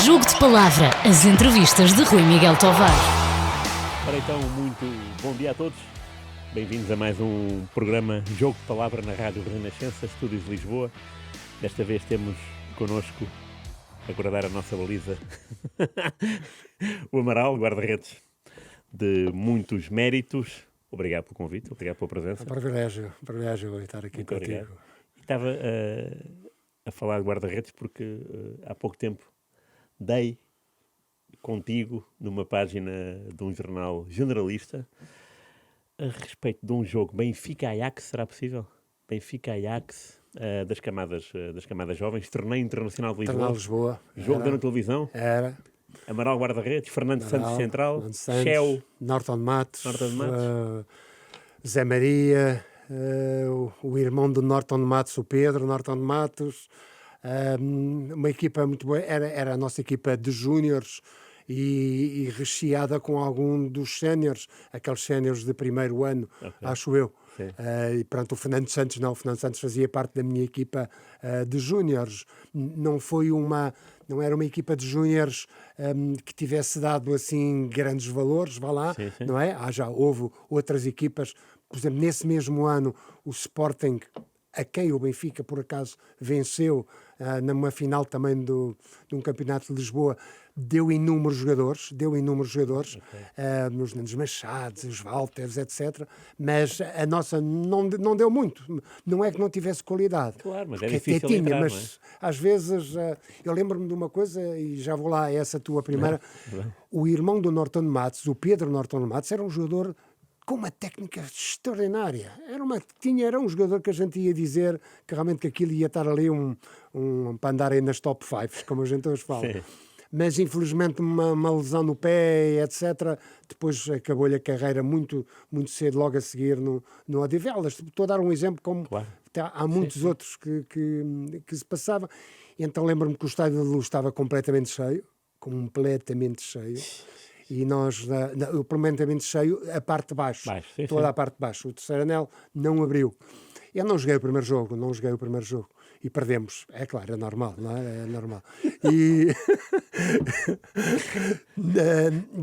Jogo de Palavra, as entrevistas de Rui Miguel Tovar. Ora então, muito bom dia a todos. Bem-vindos a mais um programa Jogo de Palavra na Rádio Renascença, Estúdios de Lisboa. Desta vez temos connosco, a guardar a nossa baliza, o Amaral, guarda-redes de muitos méritos. Obrigado pelo convite, obrigado pela presença. Privilégio estar aqui Muito contigo. obrigado. Estava a falar de guarda-redes porque há pouco tempo dei contigo numa página de um jornal generalista a respeito de um jogo Benfica-Ajax, será possível? Benfica-Ajax, das camadas jovens, torneio internacional de Lisboa. Lisboa. Jogo deu na televisão. Era. Amaral guarda-redes, Fernando Santos central, Fernando Santos, Shell, Norton Matos, Norton Matos. Zé Maria, o irmão do Norton Matos, o Pedro Norton Matos. Uma equipa muito boa. Era a nossa equipa de júniores e recheada com algum dos séniores, aqueles séniores de primeiro ano, acho eu. E pronto, o Fernando Santos fazia parte da minha equipa de júniores. Não era uma equipa de júniores que tivesse dado assim grandes valores, vá lá, Sim. não é? Já houve outras equipas, por exemplo, nesse mesmo ano o Sporting, a quem o Benfica por acaso venceu numa final também de um campeonato de Lisboa, deu inúmeros jogadores, os Nunes Machados, os Walters, etc. Mas a nossa não deu muito. Não é que não tivesse qualidade. Claro, mas é porque difícil até tinha, entrar, mas não é? às vezes eu lembro-me de uma coisa, e já vou lá a essa tua primeira. O irmão do Norton Matos, o Pedro Norton Matos, era um jogador com uma técnica extraordinária. Era um jogador que a gente ia dizer que realmente que aquilo ia estar ali para andar aí nas top 5, como a gente hoje fala. Sim. Mas infelizmente uma lesão no pé, etc. Depois acabou-lhe a carreira muito, muito cedo, logo a seguir no Odivelas. Estou a dar um exemplo como Claro. há muitos outros que se passavam. Então lembro-me que o Estádio da Luz estava completamente cheio. E nós, completamente cheio, a parte de baixo. Toda a parte de baixo. O terceiro anel não abriu. Eu não joguei o primeiro jogo. E perdemos. É claro, é normal, não é? É normal.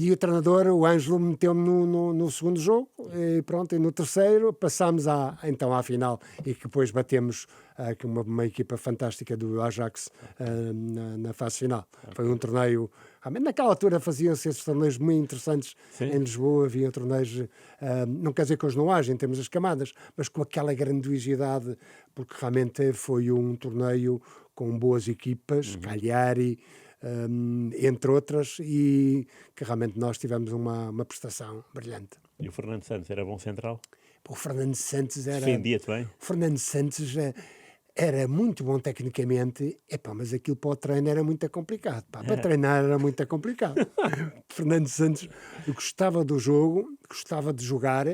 E o treinador, o Ângelo, meteu-me no segundo jogo. E pronto, e no terceiro passámos à final. E que depois batemos uma equipa fantástica do Ajax na fase final. Foi um torneio... Naquela altura faziam-se esses torneios muito interessantes. Sim. Em Lisboa havia torneios, não quer dizer que hoje não haja em termos das camadas, mas com aquela grandiosidade, porque realmente foi um torneio com boas equipas, Cagliari, entre outras, e que realmente nós tivemos uma prestação brilhante. E o Fernando Santos era bom central? O Fernando Santos era... Defendia-te bem? O Fernando Santos era muito bom tecnicamente, mas aquilo para o treino era muito complicado. Para treinar era muito complicado. Fernando Santos gostava do jogo, gostava de jogar,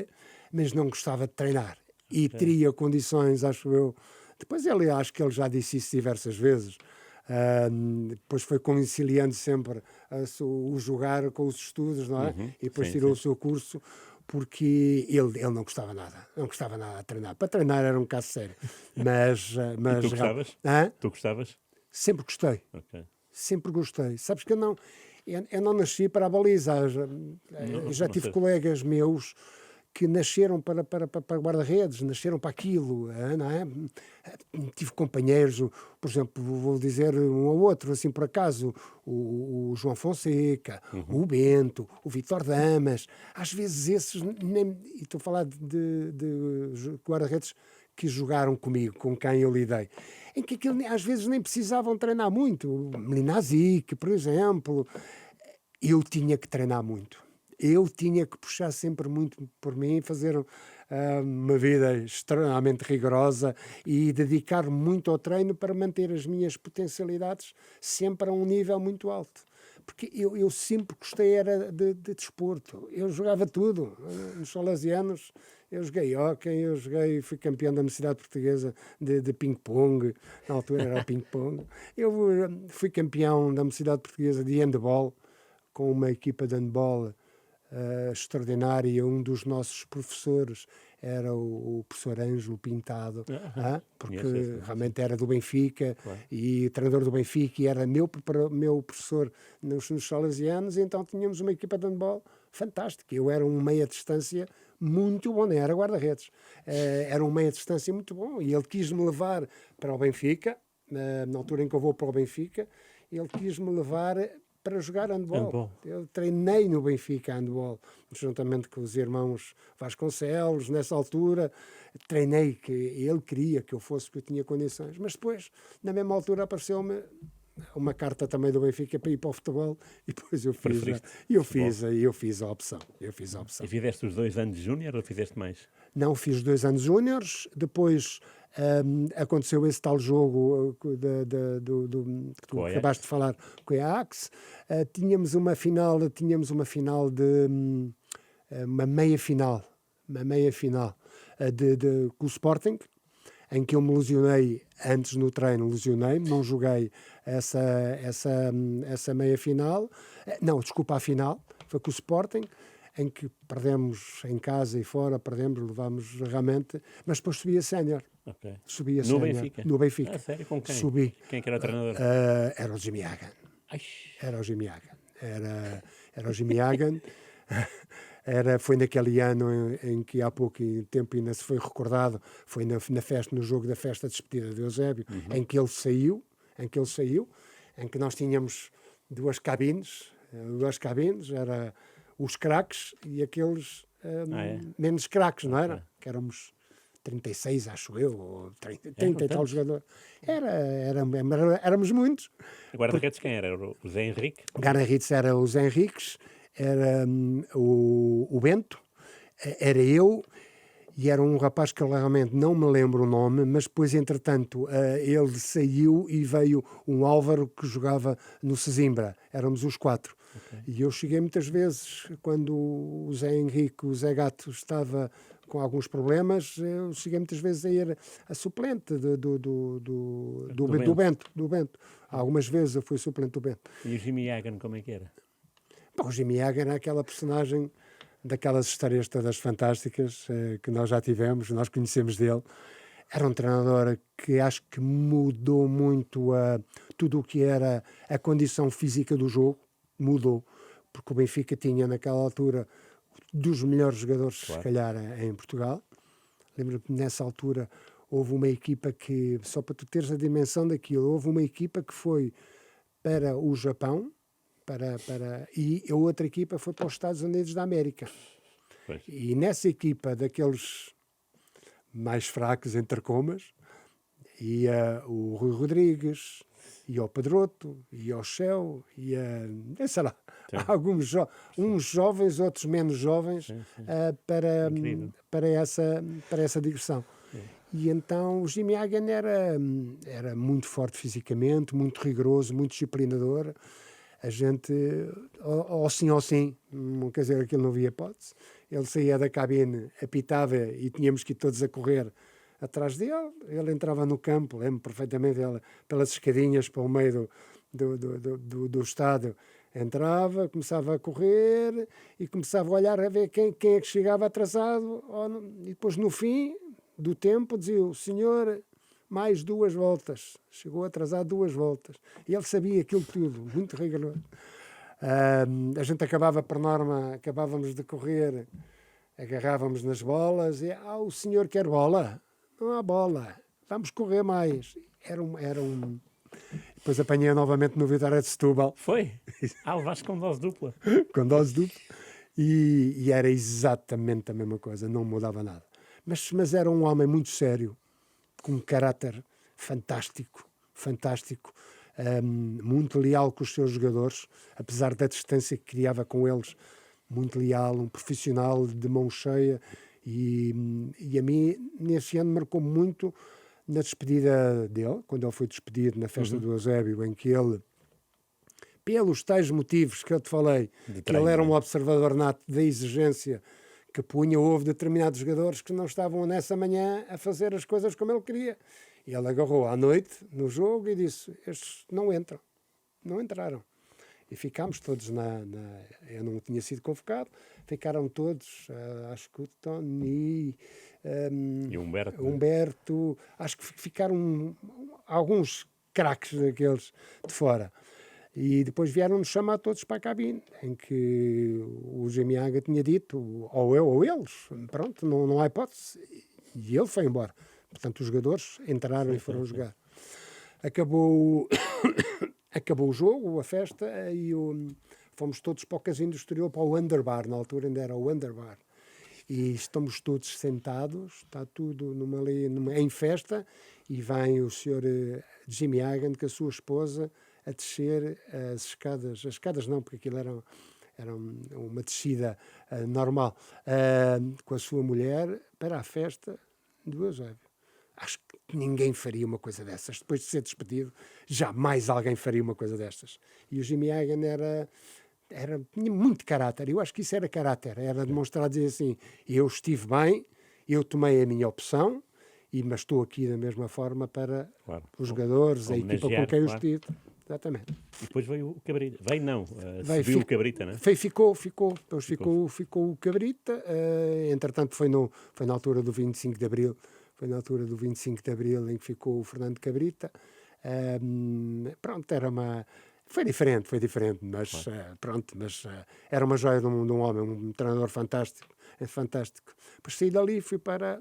mas não gostava de treinar. E teria condições, acho eu... Depois acho que ele já disse isso diversas vezes. Depois foi conciliando sempre o jogar com os estudos, não é? E depois tirou o seu curso, porque ele não gostava nada de treinar. Para treinar era um caso sério. Mas E tu gostavas? Tu gostavas? Sempre gostei. Ok. Sempre gostei. Sabes que eu não nasci para a baliza. Eu já tive colegas meus que nasceram para guarda-redes, nasceram para aquilo, não é? Tive companheiros, por exemplo, vou dizer um ou outro, assim por acaso, o João Fonseca, o Bento, o Vítor Damas, às vezes esses, e estou a falar de guarda-redes que jogaram comigo, com quem eu lidei, em que aquilo, às vezes nem precisavam treinar muito. O Melinazic, por exemplo, eu tinha que treinar muito. Eu tinha que puxar sempre muito por mim, fazer uma vida extremamente rigorosa e dedicar muito ao treino para manter as minhas potencialidades sempre a um nível muito alto. Porque eu sempre gostei era de desporto. Eu jogava tudo. Nos salesianos, eu joguei hóquei, fui campeão da Universidade Portuguesa de ping-pong. Na altura era o ping-pong. Eu fui campeão da Universidade Portuguesa de handball, com uma equipa de handball extraordinária. Um dos nossos professores era o professor Ângelo Pintado, porque Conheço esse, realmente era do Benfica, Claro. e treinador do Benfica, e era meu professor nos salesianos, e então tínhamos uma equipa de handball fantástica. Eu era um meia-distância muito bom, nem era guarda-redes. Era um meia-distância muito bom, e ele quis-me levar para o Benfica, na altura em que eu vou para o Benfica, ele quis-me levar para jogar handball. Handball. Eu treinei no Benfica handball, juntamente com os irmãos Vasconcelos, nessa altura. Treinei, que ele queria que eu fosse, porque eu tinha condições. Mas depois, na mesma altura, apareceu-me uma carta também do Benfica para ir para o futebol, e depois eu fiz a opção. E fizeste os 2 anos de júnior ou fizeste mais? Não, fiz 2 anos júniores, depois aconteceu esse tal jogo que tu acabaste de falar com o Ajax. Tínhamos uma final de uma meia final com o Sporting, em que eu me lesionei antes no treino, lesionei-me, não joguei essa meia final. Não, desculpa, a final, foi com o Sporting, em que perdemos em casa e fora, levámos realmente, mas depois subi a sénior. Okay. Subi a No sénior. Benfica? No Benfica. Ah, sério? Com quem? Subi. Quem que era o treinador? Era o Jimmy Hagan. Ai, Era o Jimmy Hagan. Era o Jimmy Hagan. Foi naquele ano em que há pouco tempo ainda se foi recordado, foi na festa, no jogo da festa de despedida de Eusébio, em que ele saiu, em que nós tínhamos duas cabines, era os craques e aqueles menos craques, não era? Que éramos 36, acho eu, ou 30 e tal jogador. Éramos muitos. Guarda-redes quem era? O Zé Henrique? Guarda-redes era o Zé Henriques, era o Bento, era eu, e era um rapaz que eu realmente não me lembro o nome, mas depois, entretanto, ele saiu e veio um Álvaro que jogava no Sesimbra. Éramos os 4. Okay. E eu cheguei muitas vezes, quando o Zé Henrique, o Zé Gato, estava com alguns problemas, eu cheguei muitas vezes a ir a suplente do Bento. Algumas vezes eu fui suplente do Bento. E o Jimmy Hagan, como é que era? Bom, o Jimmy Hagan era aquela personagem daquelas histórias todas fantásticas que nós já tivemos, nós conhecemos dele. Era um treinador que acho que mudou muito tudo o que era a condição física do jogo, mudou, porque o Benfica tinha naquela altura dos melhores jogadores, claro, se calhar, em Portugal. Lembro-me que nessa altura houve uma equipa que, só para tu teres a dimensão daquilo, houve uma equipa que foi para o Japão, e a outra equipa foi para os Estados Unidos da América. Pois. E nessa equipa daqueles mais fracos, entre comas, ia o Rui Rodrigues, ia o Pedroto, ia o Shell, sei lá, alguns uns jovens, outros menos jovens, para essa digressão. E então o Jimmy Hagan era muito forte fisicamente, muito rigoroso, muito disciplinador. A gente, ou sim, quer dizer, aquilo não havia hipótese. Ele saía da cabine, apitava e tínhamos que ir todos a correr atrás dele. Ele entrava no campo, lembro perfeitamente, pelas escadinhas para o meio do estádio. Entrava, começava a correr e começava a olhar a ver quem é que chegava atrasado. E depois, no fim do tempo, dizia: o senhor, mais 2 voltas. Chegou atrasado 2 voltas. E ele sabia aquilo tudo, muito rigoroso. A gente acabávamos de correr, agarrávamos nas bolas e: o senhor quer bola? Não há bola, vamos correr mais. Era um... Depois apanhei novamente no Vitória de Setúbal. Foi? Levaste com dose dupla. Com dose dupla. E era exatamente a mesma coisa, não mudava nada. Mas era um homem muito sério, com um caráter fantástico, muito leal com os seus jogadores, apesar da distância que criava com eles, muito leal, um profissional de mão cheia, e a mim, nesse ano, marcou muito na despedida dele, quando ele foi despedido na festa do Eusébio, em que ele, pelos tais motivos que eu te falei, que ele era um observador nato da exigência que punha, houve determinados jogadores que não estavam nessa manhã a fazer as coisas como ele queria. E ele agarrou à noite no jogo e disse: estes não entram. Não entraram. E ficámos todos eu não tinha sido convocado, ficaram todos, acho que o Tony, E Humberto, acho que ficaram alguns craques daqueles de fora. E depois vieram-nos chamar todos para a cabine, em que o Zimiaga tinha dito, ou eu ou eles, pronto, não há hipótese. E ele foi embora. Portanto, os jogadores entraram e foram jogar. Acabou o jogo, a festa, e fomos todos para o Casino do Estoril, para o Underbar, na altura ainda era o Underbar. E estamos todos sentados, está tudo em festa, e vem o senhor Jimmy Hagan com a sua esposa a descer as escadas não, porque aquilo era uma descida normal, com a sua mulher para a festa do Eusébio. Acho que ninguém faria uma coisa dessas. Depois de ser despedido, jamais alguém faria uma coisa destas. E o Jimmy Hagan tinha muito caráter. Eu acho que isso era caráter. Era demonstrar, dizer assim, eu estive bem, eu tomei a minha opção, mas estou aqui da mesma forma para os jogadores, a equipa com quem eu estive. Exatamente. E depois veio o Cabrita. Subiu o Cabrita, não é? Ficou. Depois ficou o Cabrita. Entretanto, foi na altura do 25 de Abril. Foi na altura do 25 de Abril em que ficou o Fernando Cabrita. Pronto, foi diferente, mas era uma joia de um homem, um treinador fantástico. Depois saí dali e fui para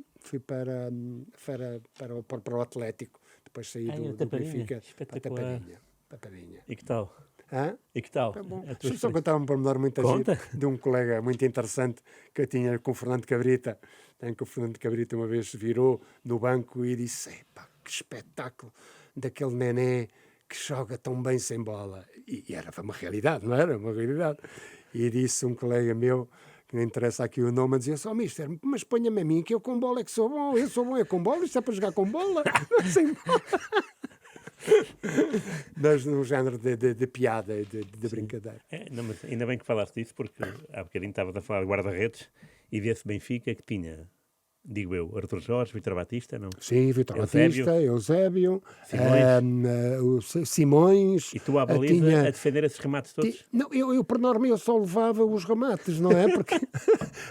o Atlético. Depois saí do Benfica para a Tapadinha. E que tal? Hã? E que tal? Tá bom. Deixa-me só contar um pormenor muito agir de um colega muito interessante que eu tinha com o Fernando Cabrita. Que o Fernando Cabrita uma vez se virou no banco e disse: "Epá, que espetáculo daquele nené que joga tão bem sem bola." E era uma realidade, não era? Uma realidade. E disse um colega meu, que não interessa aqui o nome, dizia só: "Mister, mas ponha-me a mim, que eu com bola é que sou bom. Eu sou bom é com bola, isto é para jogar com bola, sem bola." Mas num género de piada, de brincadeira. Mas ainda bem que falaste disso, porque há bocadinho estavas a falar de guarda-redes e desse Benfica que tinha, digo eu, Arthur Jorge, Vítor Batista, não? Sim, Vítor Batista, Eusébio, Simões. E tu à baliza a defender esses remates todos? Não, eu por norma eu só levava os remates, não é?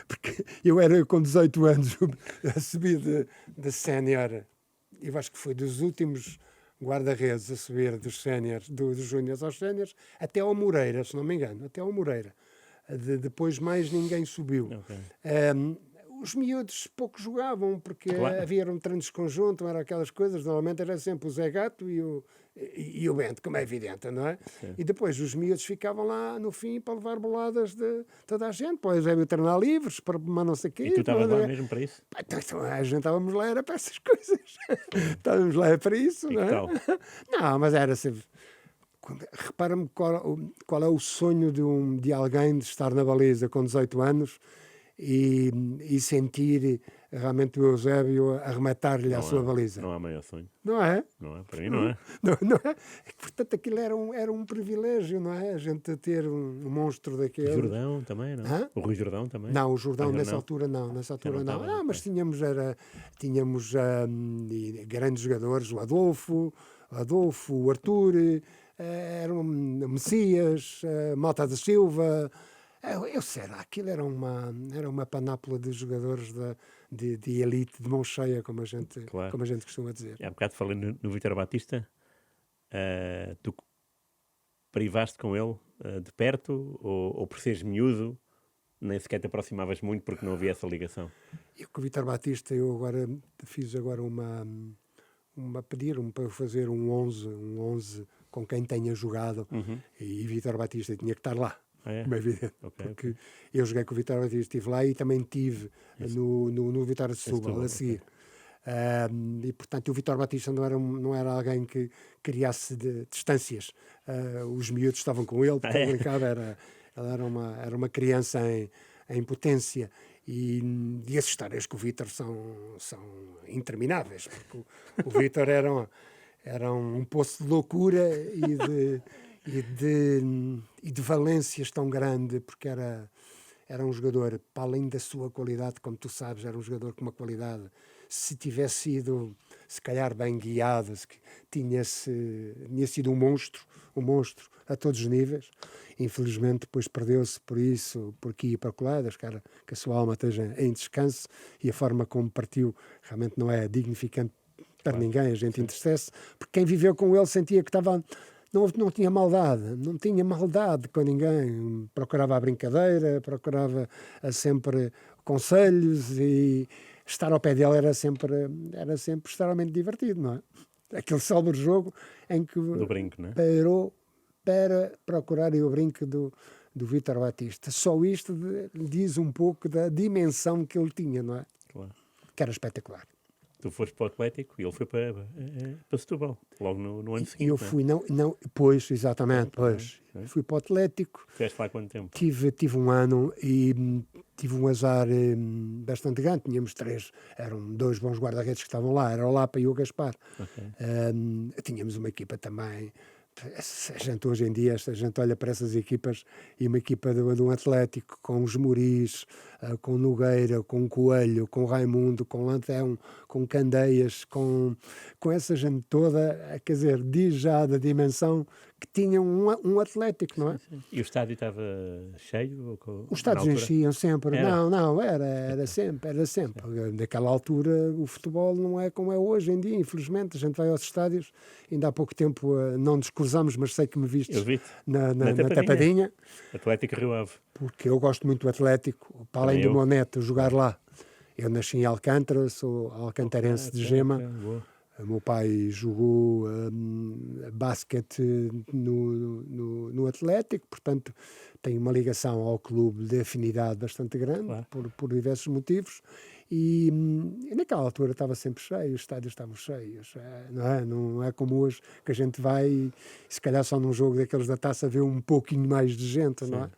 Porque eu era com 18 anos a subir de sénior. Eu acho que foi dos últimos guarda-redes a subir dos séniores, dos júniores aos séniores, até ao Moreira, se não me engano, até ao Moreira. Depois mais ninguém subiu. Okay. Os miúdos pouco jogavam, porque havia treinos de conjunto, eram aquelas coisas, normalmente era sempre o Zé Gato e o Bento, como é evidente, não é? Sim. E depois os miúdos ficavam lá no fim para levar boladas de toda a gente, para o Eusébio treinar livres, para não sei o quê. E tu estavas lá mesmo para isso? Então, a gente estávamos lá, era para essas coisas. Estávamos lá para isso, e não é? Tal? Não, mas era sempre... Repara-me qual é o sonho de alguém de estar na baliza com 18 anos e sentir realmente o Eusébio arrematar-lhe a sua baliza. Não há maior sonho. Não é? Não é, para mim não é. Não é? Portanto, aquilo era um privilégio, não é? A gente ter um monstro daquele. O Jordão também, não? Hã? O Rui Jordão também? Não, o Jordão nessa altura não. Nessa altura não. Mas tínhamos grandes jogadores, o Adolfo, o Arthur, eram Messias, Mota da Silva. Eu sei lá, aquilo era uma panápula de jogadores de elite, de mão cheia, como a gente costuma dizer. Há bocado falei no Vítor Batista, tu privaste com ele de perto, ou por seres miúdo, nem sequer te aproximavas muito porque não havia essa ligação? Eu com o Vítor Batista, fiz agora pediram-me para fazer um 11 com quem tenha jogado, e Vítor Batista tinha que estar lá. Como é evidente, porque eu joguei com o Vitória Batista, estive lá e também estive no Vitória de Setúbal a seguir. E portanto o Vitória Batista não era alguém que criasse distâncias. Os miúdos estavam com ele, porque ele brincava, ele era uma criança em potência. E as histórias com o Vítor são intermináveis, porque o Vítor era um poço de loucura e de valências tão grande, porque era um jogador, para além da sua qualidade, como tu sabes, era um jogador com uma qualidade. Se tivesse se calhar bem guiado, tinha sido um monstro a todos os níveis. Infelizmente depois perdeu-se por isso, por aqui e para lá, que a sua alma esteja em descanso, e a forma como partiu realmente não é dignificante para ninguém, a gente entristece, porque quem viveu com ele sentia que estava... Não tinha maldade com ninguém, procurava a brincadeira, procurava sempre conselhos, e estar ao pé dele era sempre extremamente divertido, não é? Aquele célebre jogo em que Do brinco, não é? parou para procurar o brinco do Vítor Batista. Só isto diz um pouco da dimensão que ele tinha, não é? Claro. Que era espetacular. Tu foste para o Atlético e ele foi para Setúbal, logo no ano seguinte. Eu fui, pois, exatamente, pois. Fui para o Atlético. Estiveste lá há quanto tempo? Tive um ano e tive um azar bastante grande. Tínhamos eram 2 bons guarda-redes que estavam lá, era o Lapa e o Gaspar. Okay. Tínhamos uma equipa também. A gente hoje em dia, a gente olha para essas equipas, e uma equipa do Atlético com os Muris, com Nogueira, com Coelho, com Raimundo, com Lantão, com Candeias, com essa gente toda, quer dizer, diz já da dimensão que tinha um Atlético, não é? Sim. E o estádio estava cheio? Os estádios enchiam sempre. Era? Não, era sempre. Naquela altura o futebol não é como é hoje em dia, infelizmente. A gente vai aos estádios, ainda há pouco tempo não nos cruzamos, mas sei que me viste na tapadinha. Atlético Rio Ave. Porque eu gosto muito do Atlético, para além do meu neto jogar lá. Eu nasci em Alcântara, sou alcantarense de Gema. O meu pai jogou basquete no Atlético, portanto tenho uma ligação ao clube de afinidade bastante grande, claro, por diversos motivos. E naquela altura estava sempre cheio, os estádios estavam cheios, não é como hoje, que a gente vai e se calhar só num jogo daqueles da taça vê um pouquinho mais de gente, não é?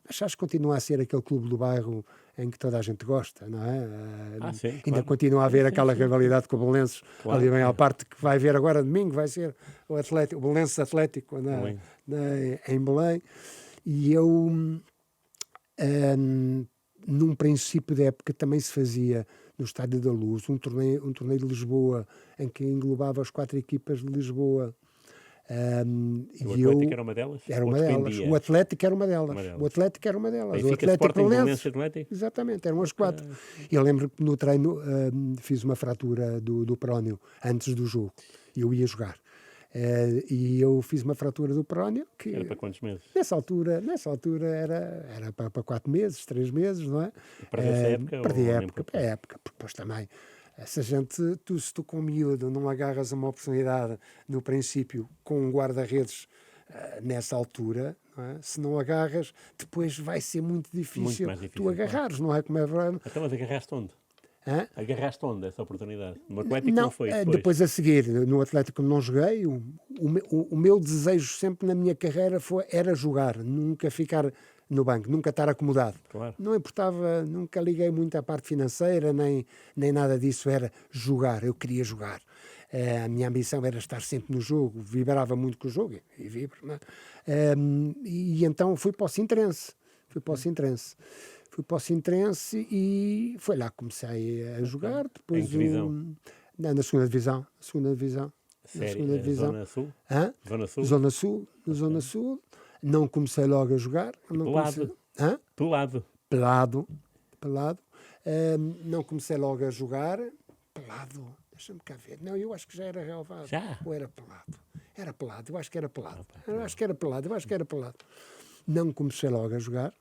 Mas acho que continua a ser aquele clube do bairro em que toda a gente gosta, não é? Sim, ainda claro. Continua a haver aquela rivalidade com o Belenenses, claro, ali bem à parte, que vai ver agora domingo, vai ser o Belenenses Atlético em Belém. E eu, num princípio da época, também se fazia no Estádio da Luz um torneio de Lisboa, em que englobava as 4 equipas de Lisboa. O Atlético era uma delas? Era uma delas. O Atlético era uma delas. O Atlético era uma delas. O Atlético. Exatamente, eram as 4. Eu lembro que no treino fiz uma fratura do perónio antes do jogo. E eu ia jogar. E eu fiz uma fratura do perónio que... Era para quantos meses? Nessa altura era para 4 meses, 3 meses, não é? Perdi a época, porque depois também... Se tu com miúdo não agarras uma oportunidade no princípio com um guarda-redes nessa altura, não é? Se não agarras, depois vai ser muito difícil tu agarrares, claro. Não é? Como é verdade. Então, mas agarraste onde? Agarraste onde essa oportunidade? No Atlético não foi? Depois a seguir, no Atlético não joguei. O meu desejo sempre na minha carreira era jogar, nunca ficar no banco, nunca estar acomodado. Claro. Não importava, nunca liguei muito à parte financeira, nem nada disso, era jogar, eu queria jogar. A minha ambição era estar sempre no jogo, vibrava muito com o jogo, e vibro, não é? E então fui para o Sintrense. Fui para o Sintrense e foi lá que comecei a jogar. Depois em que divisão? Na segunda divisão. Sério? Zona Sul? Zona Sul. Zona Sul. Não comecei logo a jogar. Pelado. Não comecei logo a jogar. Pelado. Deixa-me cá ver. Não, eu acho que já era relevado. Já? Ou era pelado? Era pelado. Eu acho que era pelado. Eu acho que era pelado. Não comecei logo a jogar.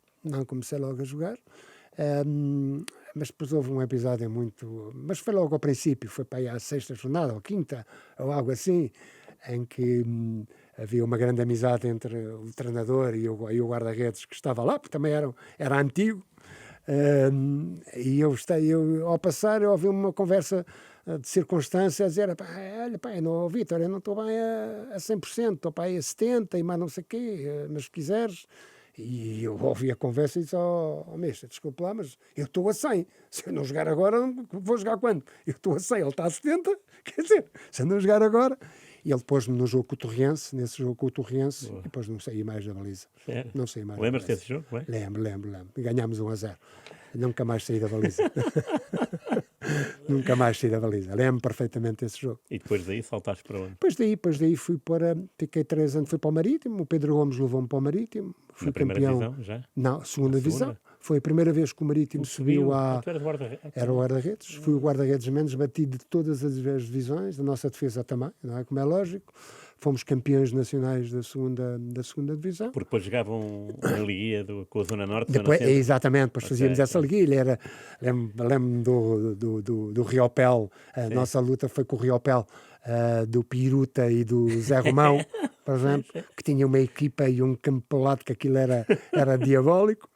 Mas depois houve um episódio muito... Mas foi logo ao princípio. Foi para aí à 6ª jornada, ou 5ª, ou algo assim, em que havia uma grande amizade entre o treinador e o guarda-redes que estava lá, porque também era antigo. E eu, ao passar, eu ouvi uma conversa de circunstância a dizer: olha, pai, não, Vítor, eu não estou bem a 100%, estou para aí a 70% e mais não sei o quê, mas se quiseres... E eu ouvi a conversa e disse: mestre, desculpe lá, mas eu estou a 100. Se eu não jogar agora, vou jogar quando? Eu estou a 100, ele está a 70, quer dizer, se eu não jogar agora... E ele pôs-me no jogo com o Torriense, e depois não saí mais da baliza. Sério? Não saí mais. Lembras-te desse jogo? Lembro. Ganhámos 1-0. Nunca mais saí da baliza. Nunca mais saí da baliza. Lembro perfeitamente desse jogo. E depois daí saltaste para onde? Depois daí fiquei 3 anos, fui para o Marítimo, o Pedro Gomes levou-me para o Marítimo, fui Na primeira campeão. divisão, já? Não, segunda Na divisão. segunda? Foi a primeira vez que o Marítimo subiu Ah, à... tu eras guarda-redes? Era o guarda-redes, fui o guarda-redes menos batido de todas as divisões, da nossa defesa também, não é? Como é lógico. Fomos campeões nacionais da segunda divisão. Porque depois jogavam na liguia com a Zona Norte, Zona Depois, Centro. exatamente, depois fazíamos essa liguilha. Lembro-me do Riopel, a nossa luta foi com o Riopel, do Piruta e do Zé Romão, por exemplo, que tinha uma equipa e um campo pelado, que aquilo era diabólico.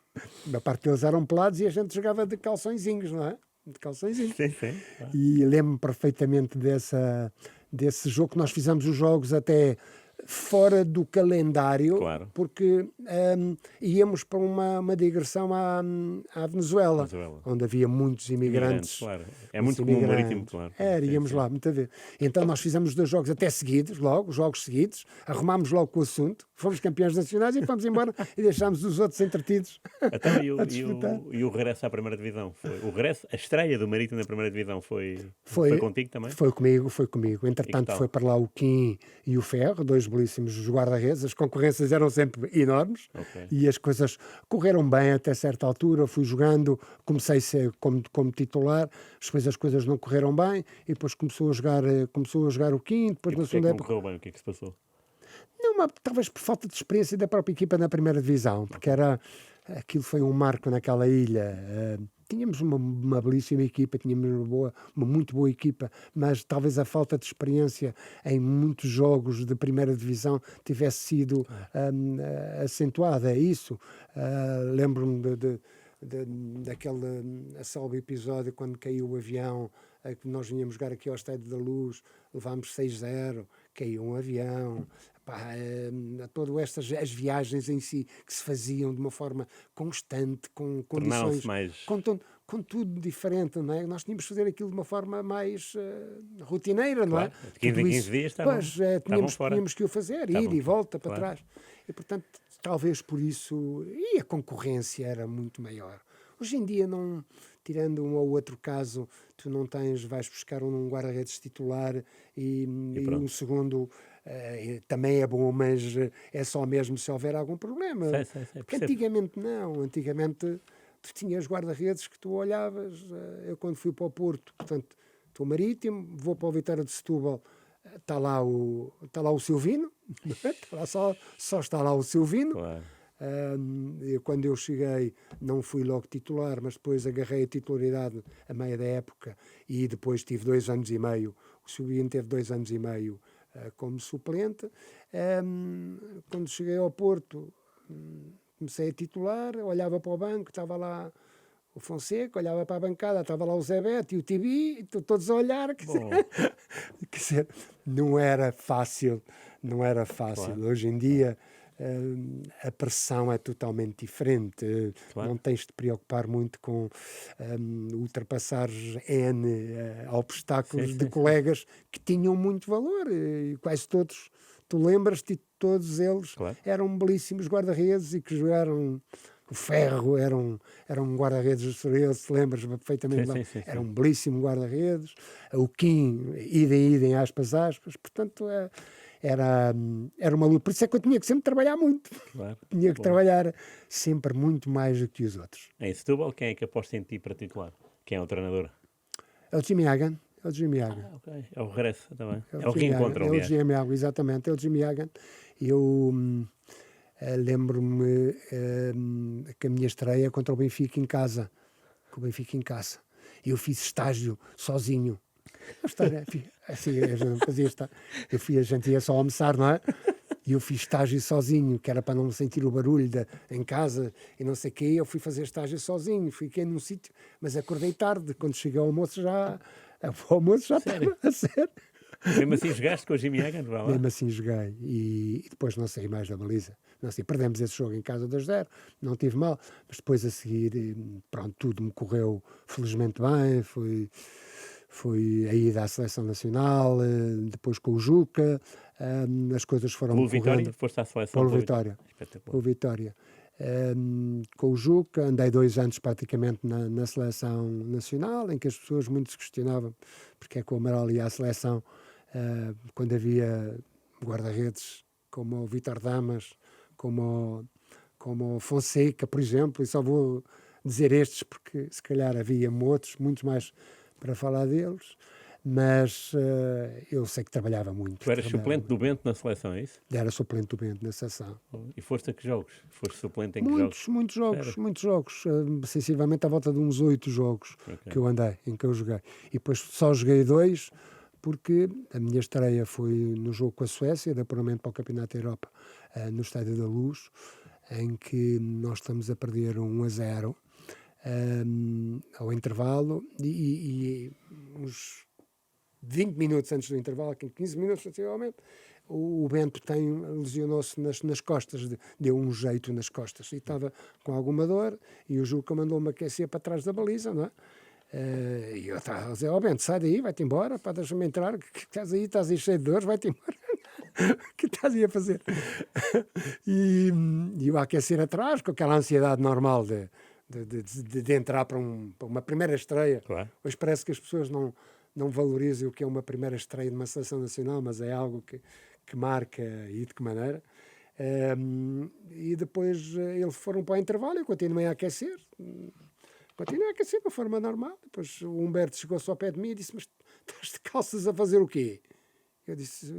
Da parte deles eram pelados e a gente jogava de calçõezinhos, não é? De calçõezinhos. Sim, sim. Claro. E lembro-me perfeitamente desse jogo, que nós fizemos os jogos até fora do calendário, Claro. porque íamos para uma digressão à Venezuela, onde havia muitos imigrantes. Claro. É muito comum o Marítimo, claro. Íamos lá, muita vez. Então nós fizemos 2 jogos até seguidos, jogos seguidos, arrumámos logo com o assunto, fomos campeões nacionais e fomos embora e deixámos os outros entretidos. Então, a desfrutar. e o regresso à primeira divisão? A estreia do Marítimo na primeira divisão foi contigo também? Foi comigo. Entretanto, foi para lá o Kim e o Ferro, 2 belíssimos guarda-redes. As concorrências eram sempre enormes e as coisas correram bem até certa altura. Eu fui jogando, comecei a ser como titular, depois as coisas não correram bem e depois começou a jogar o Kim. Depois E na segunda não época. correu bem? O que é que se passou? Não, talvez por falta de experiência da própria equipa na primeira divisão, porque aquilo foi um marco naquela ilha. Tínhamos uma belíssima equipa, tínhamos uma muito boa equipa, mas talvez a falta de experiência em muitos jogos de primeira divisão tivesse sido acentuada. É isso. Lembro-me daquele assalvo episódio quando caiu o avião, que nós vinhamos jogar aqui ao Estádio da Luz, levámos 6-0, caiu um avião. Todas as viagens em si que se faziam de uma forma constante, com condições, com tudo diferente, não é? Nós tínhamos de fazer aquilo de uma forma mais rotineira, não é? De 15 em 15 dias tínhamos que o fazer, ir e volta para trás. E, portanto, talvez por isso, e a concorrência era muito maior. Hoje em dia, não, tirando um ou outro caso, tu não vais buscar um guarda-redes titular e um segundo... também é bom, mas é só mesmo se houver algum problema. Porque antigamente não. Antigamente tu tinhas guarda-redes que tu olhavas. Eu quando fui para o Porto, portanto, estou Marítimo, vou para o Vitória de Setúbal, está lá o Silvino, só está lá o Silvino. Claro. Quando eu cheguei não fui logo titular, mas depois agarrei a titularidade a meia da época e depois tive 2 anos e meio. O Silvino teve 2 anos e meio como suplente. Quando cheguei ao Porto, comecei a titular, olhava para o banco, estava lá o Fonseca, olhava para a bancada, estava lá o Zé Beto e o Tibi, todos a olhar. Quer dizer, não era fácil. Claro. Hoje em dia a pressão é totalmente diferente. Claro. Não tens de te preocupar muito com ultrapassar N obstáculos de colegas que tinham muito valor. E quase todos, tu lembras-te, todos eles eram belíssimos guarda-redes e que jogaram. O Ferro era um guarda-redes do Estoril, se lembras perfeitamente. Sim. Era um belíssimo guarda-redes. O Kim, idem, aspas. Portanto, era uma luta. Por isso é que eu tinha que sempre trabalhar muito. Claro. Tinha que trabalhar sempre muito mais do que os outros. Em Setúbal, quem é que aposta em ti para titular? Quem é o treinador? É o Jimmy Hagan. Okay. É o regresso também. É o reencontro, aliás. É o Jimmy Hagan, exatamente. É o Jimmy Hagan. Eu lembro-me que a minha estreia contra o Benfica em casa. Com o Benfica em casa. E eu fiz estágio sozinho. Assim, a gente fazia estágio. A gente ia só almoçar, não é? E eu fiz estágio sozinho, que era para não sentir o barulho em casa e não sei o quê. Eu fui fazer estágio sozinho, fiquei num sítio, mas acordei tarde. Quando cheguei ao almoço já estava a ser. Mesmo assim jogaste com o Jimmy Hagan? Mesmo assim joguei. E depois não saí mais da baliza. Não sei, perdemos esse jogo em casa 2-0, não tive mal. Mas depois a seguir, pronto, tudo me correu felizmente bem. Fui a ida à Seleção Nacional, depois com o Juca. As coisas foram correndo. Vitória? Foste à Seleção? Pelo Vitória. Pelo Vitória. com o Juca. Andei 2 anos praticamente na seleção nacional, em que as pessoas muito se questionavam porque é que o Amaral ia à seleção quando havia guarda-redes como o Vítor Damas, como o Fonseca, por exemplo, e só vou dizer estes porque se calhar havia outros, muitos mais para falar deles, mas eu sei que trabalhava muito. Tu eras suplente do Bento na seleção, é isso? Era suplente do Bento na seleção. E foste a que jogos? Foste suplente em que jogos? Muitos jogos, sensivelmente à volta de uns 8 jogos que eu andei, em que eu joguei. E depois só joguei 2, porque a minha estreia foi no jogo com a Suécia, de apuramento para o Campeonato da Europa, no Estádio da Luz, em que nós estamos a perder 1-0 ao intervalo, e uns 20 minutos antes do intervalo, 15 minutos sensivelmente, o Bento lesionou-se nas costas, deu um jeito nas costas, e estava com alguma dor, e o Juca mandou-me aquecer para trás da baliza, não é? E eu estava a dizer, Bento, sai daí, vai-te embora, pá, deixa-me entrar, que estás aí cheio de dores, vai-te embora. O que estás aí a fazer? E eu a aquecer atrás, com aquela ansiedade normal de entrar para uma primeira estreia. Claro. Hoje parece que as pessoas não valorizam o que é uma primeira estreia de uma seleção nacional, mas é algo que marca, e de que maneira. E depois eles foram para o intervalo, eu continuei a aquecer. Continuei a aquecer de uma forma normal. Depois o Humberto chegou-se ao pé de mim e disse, mas estás de calças a fazer o quê? Eu disse,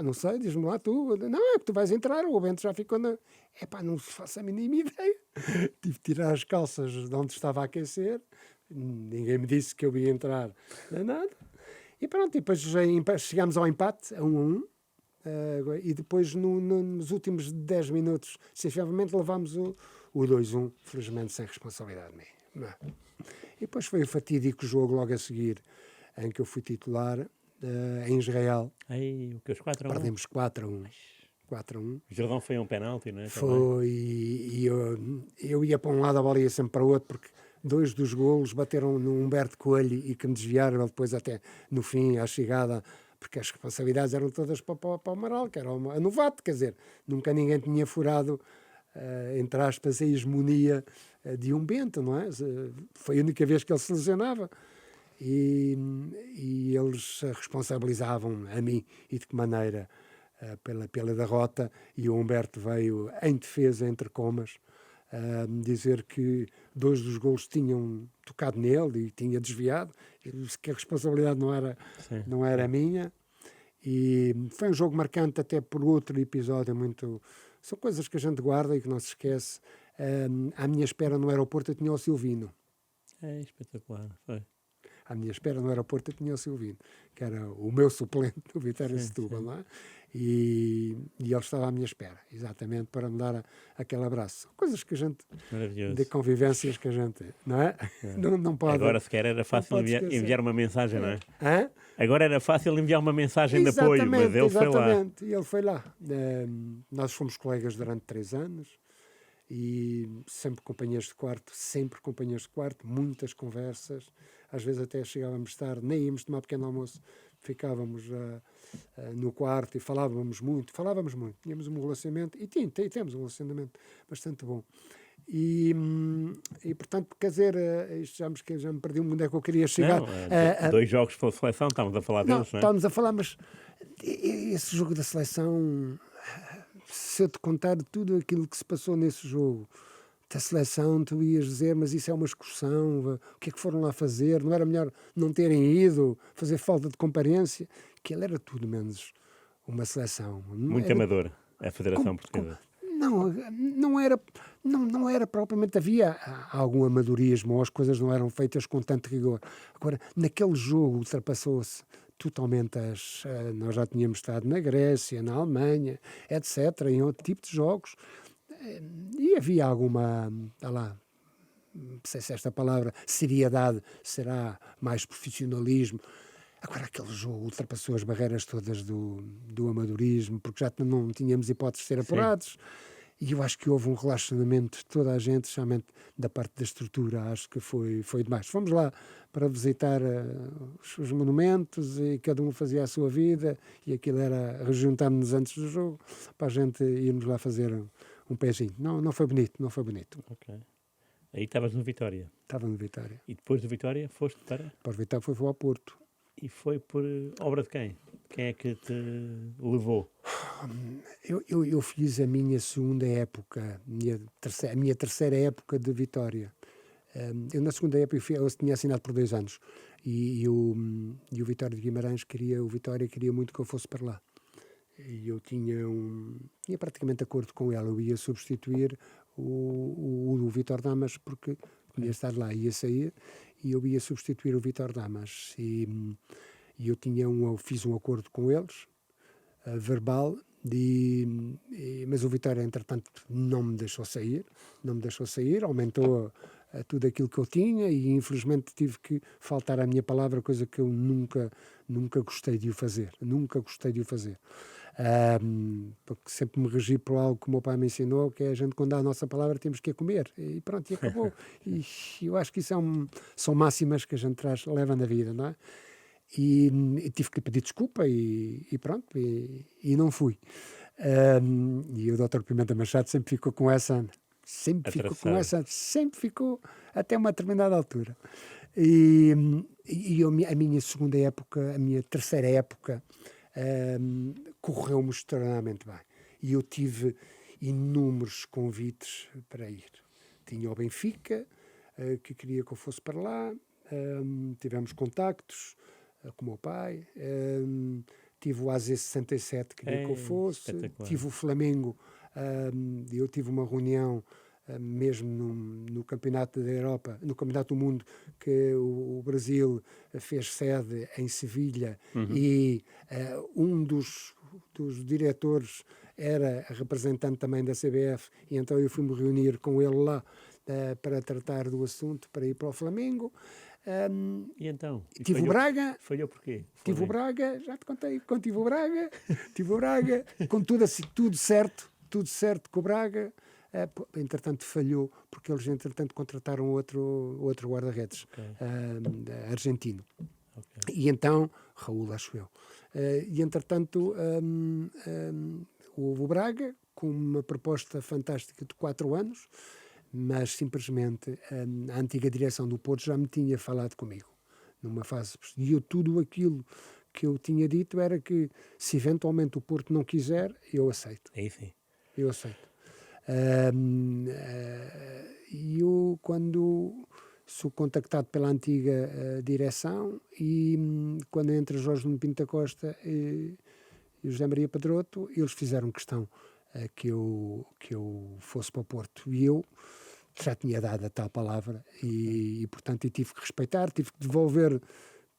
não sei, diz-me lá tu. Não, é que tu vais entrar, o Bento já ficou na... não faço a mínima ideia. Tive de tirar as calças de onde estava a aquecer, ninguém me disse que eu ia entrar, nem nada. E pronto, e depois chegámos ao empate, a 1-1, e depois nos últimos 10 minutos, sensivelmente, levámos o 2-1, felizmente sem responsabilidade minha. Não. E depois foi o fatídico jogo logo a seguir, em que eu fui titular, em Israel. Aí, o que, os 4-1? Perdemos 4-1. 4-1. O Jordão foi um penalti, não é? Foi, e eu ia para um lado, a bola ia sempre para o outro, porque 2 dos golos bateram no Humberto Coelho e que me desviaram depois até no fim, à chegada, porque as responsabilidades eram todas para o Amaral, que era a novato, quer dizer, nunca ninguém tinha furado, entre aspas, a hegemonia de um Bento, não é? Foi a única vez que ele se lesionava. E eles responsabilizavam a mim, e de que maneira, pela derrota, e o Humberto veio em defesa, entre comas, dizer que 2 dos golos tinham tocado nele e tinha desviado, que a responsabilidade não era minha. E foi um jogo marcante até por outro episódio muito... São coisas que a gente guarda e que não se esquece. À minha espera no aeroporto eu tinha o Silvino. É espetacular, foi. À minha espera no aeroporto eu tinha o Silvino, que era o meu suplente do Vitória de Setúbal, não é? E ele estava à minha espera, exatamente, para me dar aquele abraço. São coisas que a gente... Maravilhoso. De convivências que a gente... Não é? Não pode... Agora sequer era fácil enviar uma mensagem, não é? Hã? Agora era fácil enviar uma mensagem de apoio, mas ele foi lá. E ele foi lá. Nós fomos colegas durante 3 anos e sempre companheiros de quarto, muitas conversas. Às vezes até chegávamos tarde, nem íamos tomar pequeno almoço, ficávamos no quarto e falávamos muito. Tínhamos um relacionamento, e temos um relacionamento bastante bom. E portanto, quer dizer, isto já me perdi onde é que eu queria chegar. Não, 2 jogos pela seleção, estávamos a falar deles, não é? Estávamos a falar, mas esse jogo da seleção, se eu te contar tudo aquilo que se passou nesse jogo da seleção, tu ias dizer, mas isso é uma excursão, o que é que foram lá fazer? Não era melhor não terem ido, fazer falta de comparência? Que ele era tudo menos uma seleção. Muito amadora, a Federação Portuguesa. Não era propriamente, havia algum amadorismo, ou as coisas não eram feitas com tanto rigor. Agora, naquele jogo ultrapassou-se totalmente nós já tínhamos estado na Grécia, na Alemanha, etc., em outro tipo de jogos, e havia alguma, não sei se esta palavra, seriedade, será mais profissionalismo. Agora, aquele jogo ultrapassou as barreiras todas do amadorismo, porque já não tínhamos hipóteses de ser apurados. Sim. E eu acho que houve um relaxamento de toda a gente, especialmente da parte da estrutura. Acho que foi demais. Fomos lá para visitar os monumentos e cada um fazia a sua vida, e aquilo era, rejuntámos-nos antes do jogo para a gente irmos lá fazer um pezinho. Não foi bonito, não foi bonito. Ok. Aí estavas no Vitória. Estava no Vitória. E depois do Vitória foste para... Para o Vitória foi ao Porto. E foi por obra de quem? Quem é que te levou? Eu fiz a minha segunda época, a minha terceira época de Vitória. Eu na segunda época eu tinha assinado por 2 anos e o Vitória de Guimarães o Vitória queria muito que eu fosse para lá. E eu tinha praticamente acordo com ela. Eu ia substituir o Vítor Damas porque ia estar lá, ia sair e eu ia substituir o Vítor Damas. E eu fiz um acordo com eles, verbal, mas o Vitória, entretanto, não me deixou sair, aumentou tudo aquilo que eu tinha e infelizmente tive que faltar à minha palavra, coisa que eu nunca gostei de o fazer, porque sempre me regi por algo que o meu pai me ensinou, que é a gente quando dá a nossa palavra temos que a comer, e pronto, e acabou. E eu acho que isso são máximas que a gente leva na vida, não é? E tive que pedir desculpa e pronto, e não fui. E o Dr. Pimenta Machado sempre ficou com essa, sempre ficou até uma determinada altura. E a minha segunda época, a minha terceira época, correu-me extraordinariamente bem. E eu tive inúmeros convites para ir. Tinha o Benfica, que queria que eu fosse para lá, tivemos contactos com o meu pai, tive o AZ67 que queria que eu fosse, tive o Flamengo, eu tive uma reunião mesmo no Campeonato da Europa, no Campeonato do Mundo, que o Brasil fez sede em Sevilha, e um dos diretores era representante também da CBF, e então eu fui-me reunir com ele lá para tratar do assunto, para ir para o Flamengo. E então? Tive o Braga. Falhou porquê? Tive o Braga, já te contei, tive o Braga, com tudo certo com o Braga. Entretanto falhou, porque eles entretanto contrataram outro guarda-redes, argentino. Okay. E então, Raul, acho eu. E entretanto, houve o Braga, com uma proposta fantástica de 4 anos, mas simplesmente a antiga direção do Porto já me tinha falado comigo, numa fase. E tudo aquilo que eu tinha dito era que, se eventualmente o Porto não quiser, eu aceito. Aí sim. Eu aceito. E eu, quando sou contactado pela antiga direção, e quando entra Jorge Nuno Pinto da Costa e José Maria Pedroto, eles fizeram questão que eu fosse para o Porto. E eu já tinha dado a tal palavra e portanto, eu tive que respeitar, tive que devolver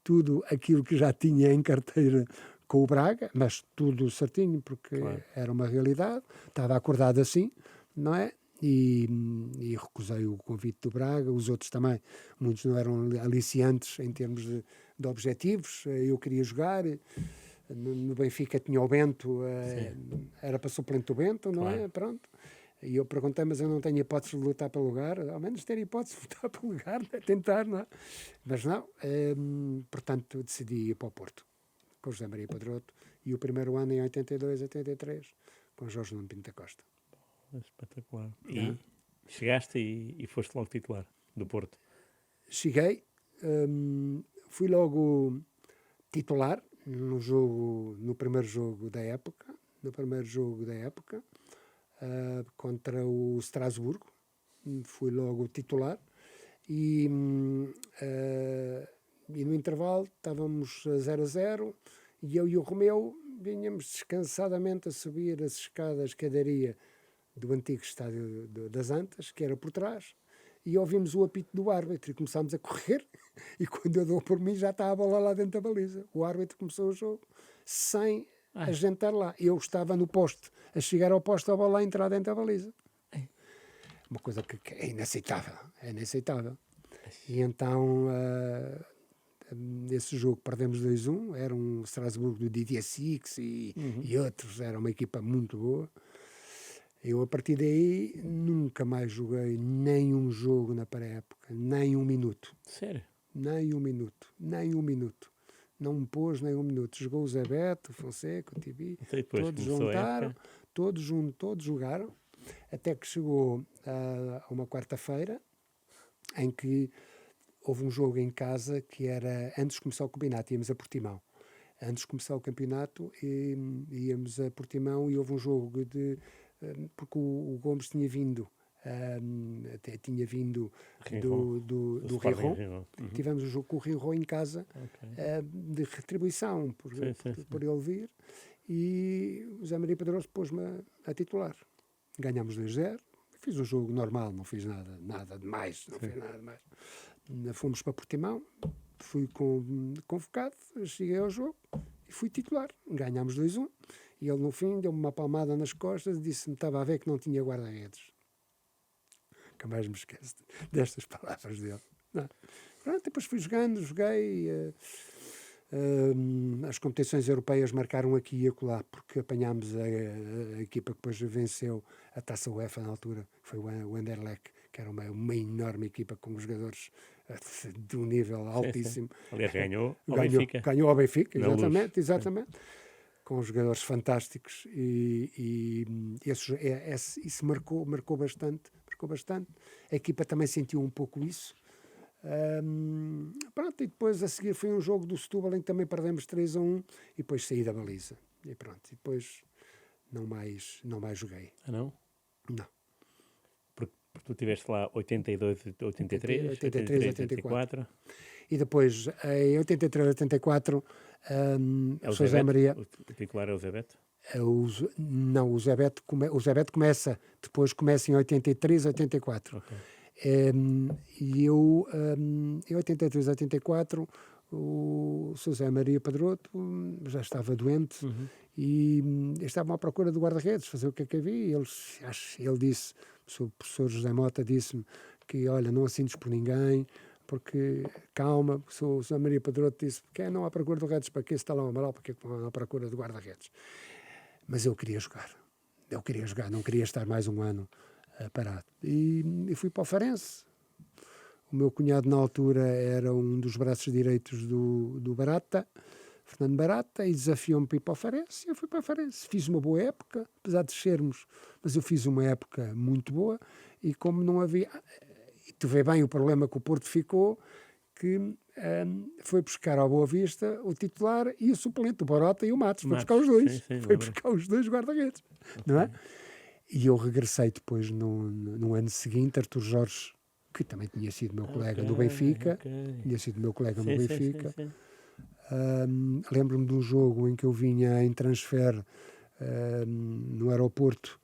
tudo aquilo que já tinha em carteira com o Braga, mas tudo certinho, porque era uma realidade, estava acordado assim, não é? E recusei o convite do Braga, os outros também, muitos não eram aliciantes em termos de objetivos. Eu queria jogar, no Benfica tinha o Bento, era para suplente do Bento, não é? Pronto. E eu perguntei, mas eu não tenho hipótese de lutar pelo lugar, ao menos ter hipótese de lutar pelo lugar, tentar, não é? Mas não, portanto decidi ir para o Porto, com José Maria Pedroto, e o primeiro ano em 82, 83, com Jorge Nuno Pinto da Costa. Espetacular. E chegaste e foste logo titular do Porto? Cheguei, fui logo titular no primeiro jogo da época, contra o Estrasburgo, fui logo titular, e no intervalo estávamos 0-0, e eu e o Romeu vinhamos descansadamente a subir as escadas que daria do antigo estádio das Antas, que era por trás, e ouvimos o apito do árbitro e começámos a correr, e quando eu dou por mim já está a bola lá dentro da baliza. O árbitro começou o jogo sem a gente estar lá. Eu estava no poste, a chegar ao poste, a bola a entrar dentro da baliza. Uma coisa que é inaceitável. E então, esse jogo perdemos 2-1, era um Estrasburgo do Didier Six e outros, era uma equipa muito boa. Eu, a partir daí, nunca mais joguei nenhum jogo na pré-época, nem um minuto. Sério? Nem um minuto. Não me pôs nem um minuto. Jogou o Zé Beto, o Fonseca, o Tibi, todos juntaram, todos jogaram. Até que chegou a uma quarta-feira em que houve um jogo em casa que era antes de começar o campeonato, íamos a Portimão. Antes de começar o campeonato, íamos a Portimão e houve um jogo porque o Gomes tinha vindo. Tinha vindo do Rio. Uhum. Tivemos o jogo com o Rio em casa, de retribuição por ele vir, e o Zé Maria Pedroso pôs-me a titular. Ganhámos 2-0, fiz um jogo normal, não fiz nada demais, não fiz nada demais. Fomos para Portimão, fui convocado, cheguei ao jogo e fui titular. Ganhámos 2-1 e ele no fim deu-me uma palmada nas costas e disse-me que estava a ver que não tinha guarda-redes. Nunca mais me esqueço destas palavras dele. Não. Pronto, depois fui joguei. As competições europeias marcaram aqui e acolá, porque apanhámos a equipa que depois venceu a Taça UEFA na altura, foi o Anderlecht, que era uma enorme equipa com jogadores de um nível altíssimo. Aliás, ganhou ao Benfica. Ganhou ao Benfica, Luz. exatamente. Com jogadores fantásticos e isso marcou bastante. A equipa também sentiu um pouco isso. Pronto, e depois a seguir foi um jogo do Setúbal em que também perdemos 3-1 e depois saí da baliza. E pronto, e depois não mais joguei. Ah, não? Não. Porque tu estiveste lá 82, 83, 84. E depois, em 83, 84, É o José Maria... O titular é o Zé Beto? Não, o Zé Beto começa, depois começa em 83, 84. Ok. E eu, em 83, 84, o José Maria Pedroto já estava doente e estavam à procura do guarda-redes, fazer o que é que havia. Ele disse, o professor José Mota disse-me que, olha, não assines por ninguém, porque, calma, o José Maria Pedroto disse, porque não à procura do guarda-redes, para que está lá o Amaral, porque não à procura do guarda-redes. Mas eu queria jogar, não queria estar mais um ano parado. E fui para o Farense. O meu cunhado na altura era um dos braços direitos do Barata, Fernando Barata, e desafiou-me para ir para o Farense. E eu fui para o Farense. Fiz uma boa época, apesar de descermos, mas eu fiz uma época muito boa e como não havia... E tu vê bem o problema que o Porto ficou, que foi buscar ao Boa Vista o titular e o suplente, o Barata e o Matos. Foi buscar os dois. Foi buscar os dois guarda-redes. Okay. Não é? E eu regressei depois no ano seguinte, Artur Jorge, que também tinha sido meu colega no Benfica, tinha sido meu colega no Benfica. Sim. Lembro-me de um jogo em que eu vinha em transfer no aeroporto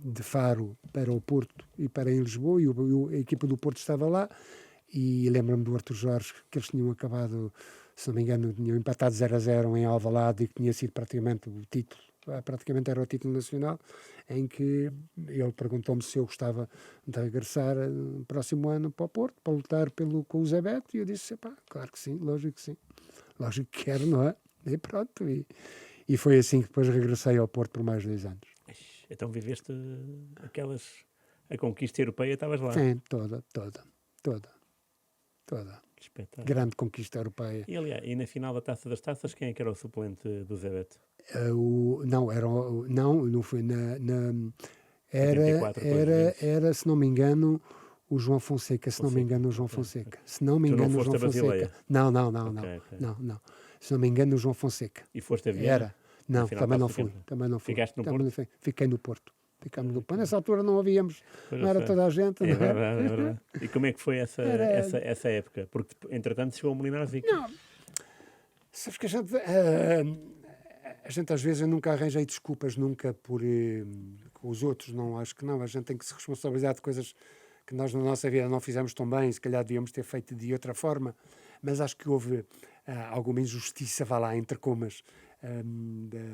de Faro para o Porto e para em Lisboa, e a equipa do Porto estava lá, e lembro-me do Artur Jorge, que eles tinham acabado, se não me engano, tinham empatado 0-0 em Alvalade, e que tinha sido praticamente o título, praticamente era o título nacional, em que ele perguntou-me se eu gostava de regressar no próximo ano para o Porto, para lutar com o Zé Beto, e eu disse, claro que sim, lógico que quero, não é? E pronto, e foi assim que depois regressei ao Porto por mais 2 anos. Então viveste a conquista europeia, estavas lá? Sim, toda. Que espetáculo. Grande conquista europeia. E aliás, e na final da Taça das Taças, quem é que era o suplente do Zé Beto? Não foi era, se não me engano, o João Fonseca, se não me engano, o João Fonseca. Se não me engano, o João Fonseca. Não. Não. Se não me engano, o João Fonseca. E foste a Viana? Era. Não, também não fui. Ficaste no Porto? Fiquei no Porto. Ficámos no Porto. Nessa altura não era toda a gente. É verdade. E como é que foi essa época? Porque, entretanto, chegou o Molinaric. Não. Sabes que a gente às vezes, eu nunca arranjei desculpas, nunca por os outros, não, acho que não. A gente tem que se responsabilizar de coisas que nós na nossa vida não fizemos tão bem, se calhar devíamos ter feito de outra forma, mas acho que houve alguma injustiça, vá lá, entre comas,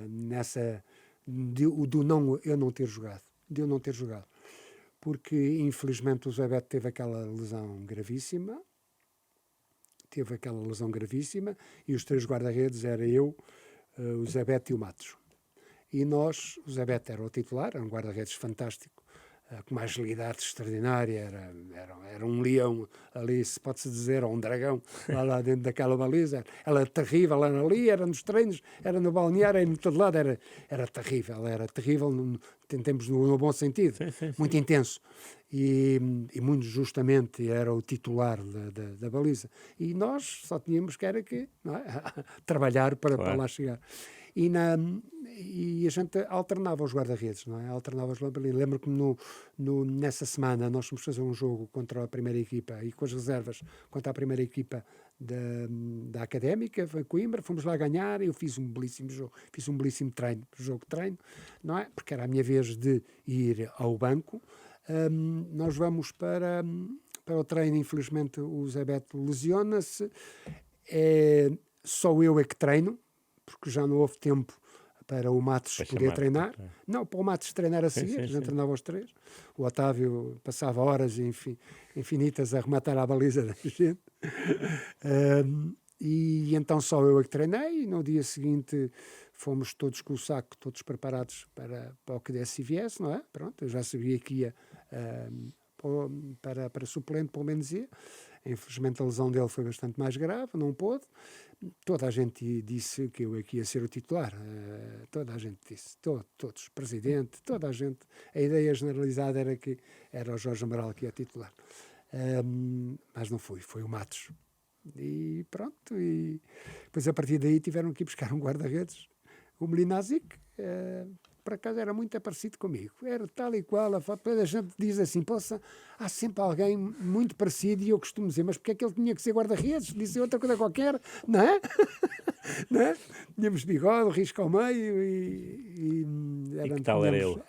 nessa... eu não ter jogado. Porque, infelizmente, o Zé Beto teve aquela lesão gravíssima, e os 3 guarda-redes era eu, o Zé Beto e o Matos. E nós, o Zé Beto era o titular, era um guarda-redes fantástico, com uma agilidade extraordinária, era um leão ali, se pode-se dizer, ou um dragão, lá dentro daquela baliza. Ela era terrível, era ali, era nos treinos, era no balneário, era em todo lado, era terrível tentemos no bom sentido, Sim. muito intenso. E muito justamente era o titular da baliza. E nós só tínhamos que não é? Trabalhar para lá chegar. E a gente alternava os guarda-redes, não é? Alternava os guarda-redes. Lembro que nessa semana nós fomos fazer um jogo contra a primeira equipa e com as reservas contra a primeira equipa da Académica, foi Coimbra, fomos lá ganhar e eu fiz um belíssimo jogo, fiz um belíssimo jogo de treino, não é? Porque era a minha vez de ir ao banco. Nós vamos para o treino, infelizmente o Zé Beto lesiona-se, só eu é que treino, porque já não houve tempo para o Matos poder treinar. Não, para o Matos treinar a seguir, a gente treinava aos 3. O Otávio passava horas infinitas a rematar a baliza da gente. E então só eu é que treinei, e no dia seguinte fomos todos com o saco, todos preparados para o que desse e viesse, não é? Pronto, eu já sabia que ia para suplente, pelo menos ia. Infelizmente a lesão dele foi bastante mais grave, não pôde. Toda a gente disse que eu aqui ia ser o titular, toda a gente disse, todos, presidente, toda a gente. A ideia generalizada era que era o Jorge Amaral que ia titular, mas não foi o Matos. E pronto, e depois a partir daí tiveram que ir buscar um guarda-redes, o Mlinazic. Por acaso era muito parecido comigo, era tal e qual, a gente diz assim, há sempre alguém muito parecido, e eu costumo dizer, mas porque é que ele tinha que ser guarda-redes? Disse outra coisa qualquer, não é? Não é? Tínhamos bigode, risco ao meio e que tal era ele?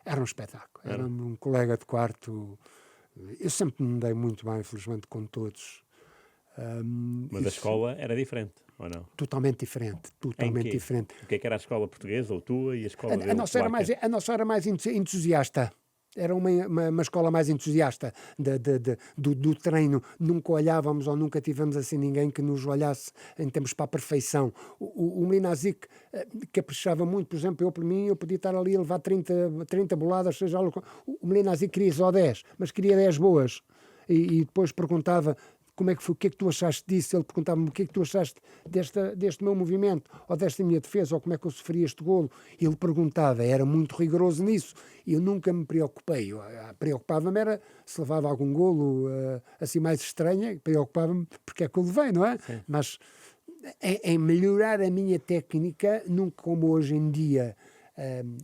Era um espetáculo, era um colega de quarto, eu sempre me dei muito bem, infelizmente, com todos. Mas a escola era diferente, ou não? Totalmente diferente, totalmente diferente. O que é que era a escola portuguesa, ou tua, e a escola a nossa era mais entusiasta. Era uma escola mais entusiasta do treino. Nunca olhávamos ou nunca tivemos assim ninguém que nos olhasse em termos para a perfeição. O Mlinazic caprichava muito, por exemplo, eu por mim, eu podia estar ali a levar 30 boladas, seja algo. O Mlinazic queria só 10, mas queria 10 boas. E depois perguntava... Como é que foi? O que é que tu achaste disso? Ele perguntava-me o que é que tu achaste deste meu movimento, ou desta minha defesa, ou como é que eu sofri este golo. Ele perguntava, era muito rigoroso nisso. E eu nunca me preocupei. Preocupava-me era se levava algum golo assim mais estranho, preocupava-me porque é que eu levei, não é? Sim. Mas em melhorar a minha técnica, nunca como hoje em dia.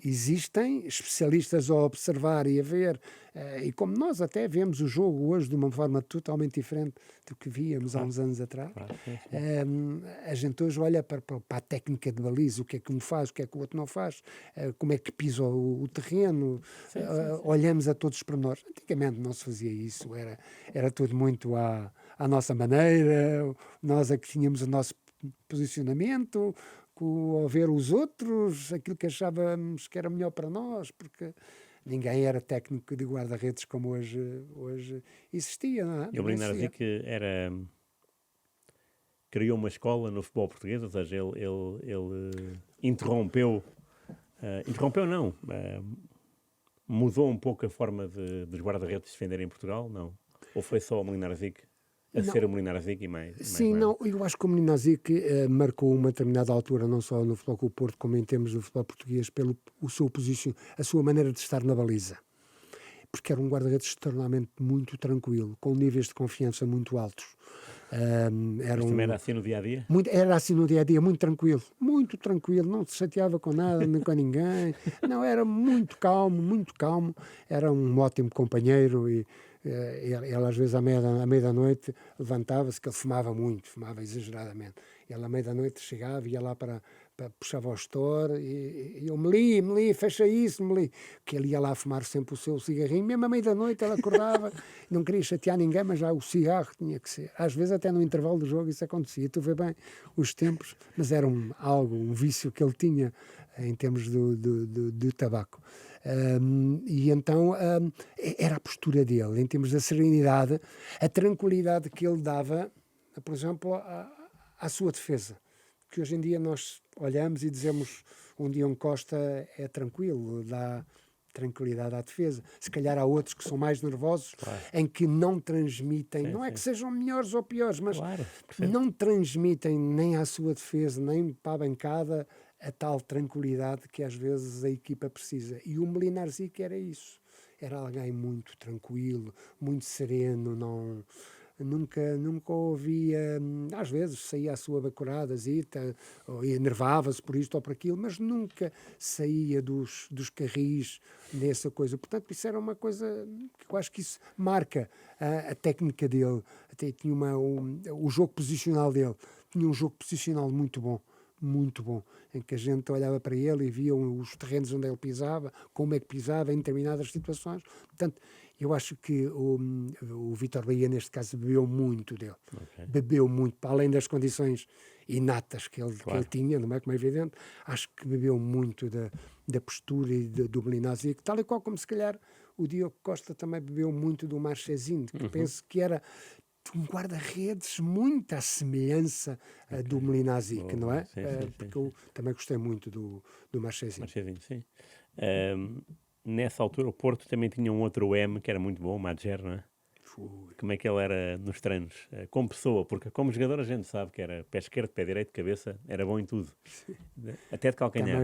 Existem especialistas a observar e a ver, e como nós até vemos o jogo hoje de uma forma totalmente diferente do que víamos há uns anos atrás, a gente hoje olha para a técnica de baliza, o que é que um faz, o que é que o outro não faz, como é que pisa o terreno, olhamos a todos os pormenores. Antigamente não se fazia isso, era tudo muito à nossa maneira, nós é que tínhamos o nosso posicionamento, ao ver os outros, aquilo que achávamos que era melhor para nós, porque ninguém era técnico de guarda-redes como hoje existia, não é? E o Mlinazic criou uma escola no futebol português, ou seja, ele interrompeu não, mudou um pouco a forma dos guarda-redes defenderem em Portugal, não? Ou foi só o Mlinazic ser o Mlinazic e mais? Sim, não, eu acho que o Mlinazic marcou uma determinada altura, não só no Futebol Clube do Porto, como em termos do futebol português, pelo o seu a sua maneira de estar na baliza. Porque era um guarda-redes externamente muito tranquilo, com níveis de confiança muito altos. Mas também era assim no dia-a-dia? Era assim no dia-a-dia, muito tranquilo, não se chateava com nada, nem com ninguém. Não, era muito calmo, era um ótimo companheiro e ele às vezes à meia-da-noite levantava-se, que ele fumava exageradamente. Ele à meia-da-noite chegava, ia lá puxava o store e eu, Meli, fecha isso, Meli. Que ele ia lá fumar sempre o seu cigarrinho, mesmo à meia-da-noite ele acordava, não queria chatear ninguém, mas já o cigarro tinha que ser. Às vezes até no intervalo do jogo isso acontecia, tu vê bem os tempos, mas era um vício que ele tinha em termos do tabaco. E então era a postura dele, em termos da serenidade, a tranquilidade que ele dava, por exemplo, à sua defesa. Que hoje em dia nós olhamos e dizemos um Diogo Costa é tranquilo, tranquilidade à defesa. Se calhar há outros que são mais nervosos, em que não transmitem, não é que sejam melhores ou piores, mas não transmitem nem à sua defesa, nem para a bancada, a tal tranquilidade que às vezes a equipa precisa. E o Mlinarzic era isso. Era alguém muito tranquilo, muito sereno, nunca ouvia, às vezes saía a sua bacuradazita, ou enervava-se por isto ou por aquilo, mas nunca saía dos carris nessa coisa. Portanto, isso era uma coisa que eu acho que isso marca a técnica dele. Até tinha o jogo posicional dele, tinha um jogo posicional muito bom, em que a gente olhava para ele e via os terrenos onde ele pisava, como é que pisava em determinadas situações. Portanto, eu acho que o Vítor Bahia, neste caso, bebeu muito dele. Bebeu muito, para além das condições inatas que ele tinha, não é, como é evidente, acho que bebeu muito da postura e do Mlinarzic, tal e qual como se calhar o Diogo Costa também bebeu muito do Marchezinho, que penso que era um guarda-redes muito à semelhança do Mlinarzic, não é? Porque eu também gostei muito do Marchezinho. Marchezinho, sim. Nessa altura o Porto também tinha um outro M que era muito bom, o Madjer, não é? Como é que ele era nos treinos? Como pessoa, porque como jogador a gente sabe que era pé esquerdo, pé direito, cabeça, era bom em tudo. Até de calcanhar,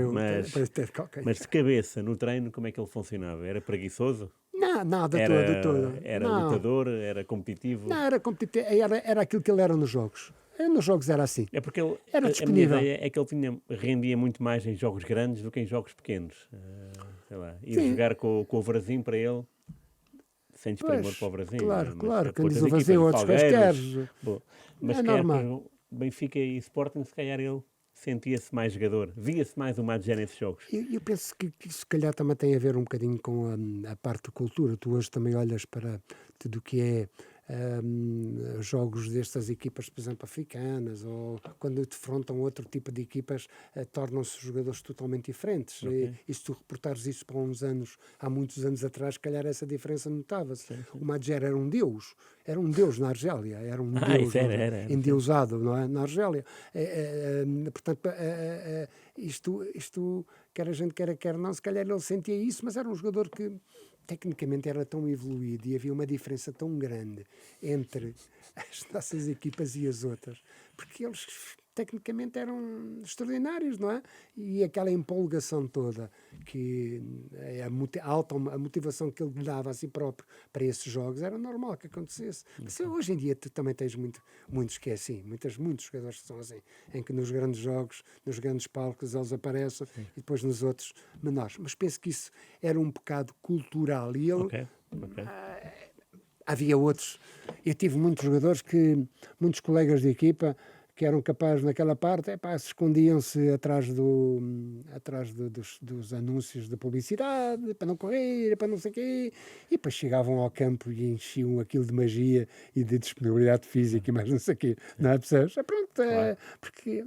mas de cabeça, no treino, como é que ele funcionava? Era preguiçoso? Não, nada todo. Era lutador, era competitivo? Não, era competitivo, era aquilo que ele era nos jogos. Nos jogos era assim. É porque ele, era disponível. A minha ideia é que ele rendia muito mais em jogos grandes do que em jogos pequenos. Sei lá, ir jogar com o Brasil para ele, sem desprimor para o Brasil. Claro, quem diz o Brasil, outros quaisquer. Mas é normal. Benfica e Sporting, se calhar ele sentia-se mais jogador, via-se mais o Madjer nesses jogos. Eu penso que se calhar também tem a ver um bocadinho com a parte da cultura. Tu hoje também olhas para tudo o que é jogos destas equipas, por exemplo, africanas, ou quando defrontam outro tipo de equipas, tornam-se jogadores totalmente diferentes. E se tu reportares isso para há muitos anos atrás, se calhar essa diferença notava-se. O Madjer era um deus na Argélia, era um deus endeusado, não é? Na Argélia. Portanto, isto, quer a gente quer não, se calhar ele sentia isso, mas era um jogador que tecnicamente era tão evoluído e havia uma diferença tão grande entre as nossas equipas e as outras, porque eles tecnicamente eram extraordinários, não é? E aquela empolgação toda, que a motivação que ele dava a si próprio para esses jogos, era normal que acontecesse. Mas hoje em dia tu também tens muitos que é assim, muitos jogadores que são assim, em que nos grandes jogos, nos grandes palcos eles aparecem e depois nos outros menores. Mas penso que isso era um bocado cultural e ele... havia outros. Eu tive muitos jogadores muitos colegas de equipa que eram capazes naquela parte, se escondiam-se atrás dos anúncios de publicidade, para não correr, para não sei o quê, e depois chegavam ao campo e enchiam aquilo de magia e de disponibilidade física e mais não sei o quê, não é? Percebes? Porque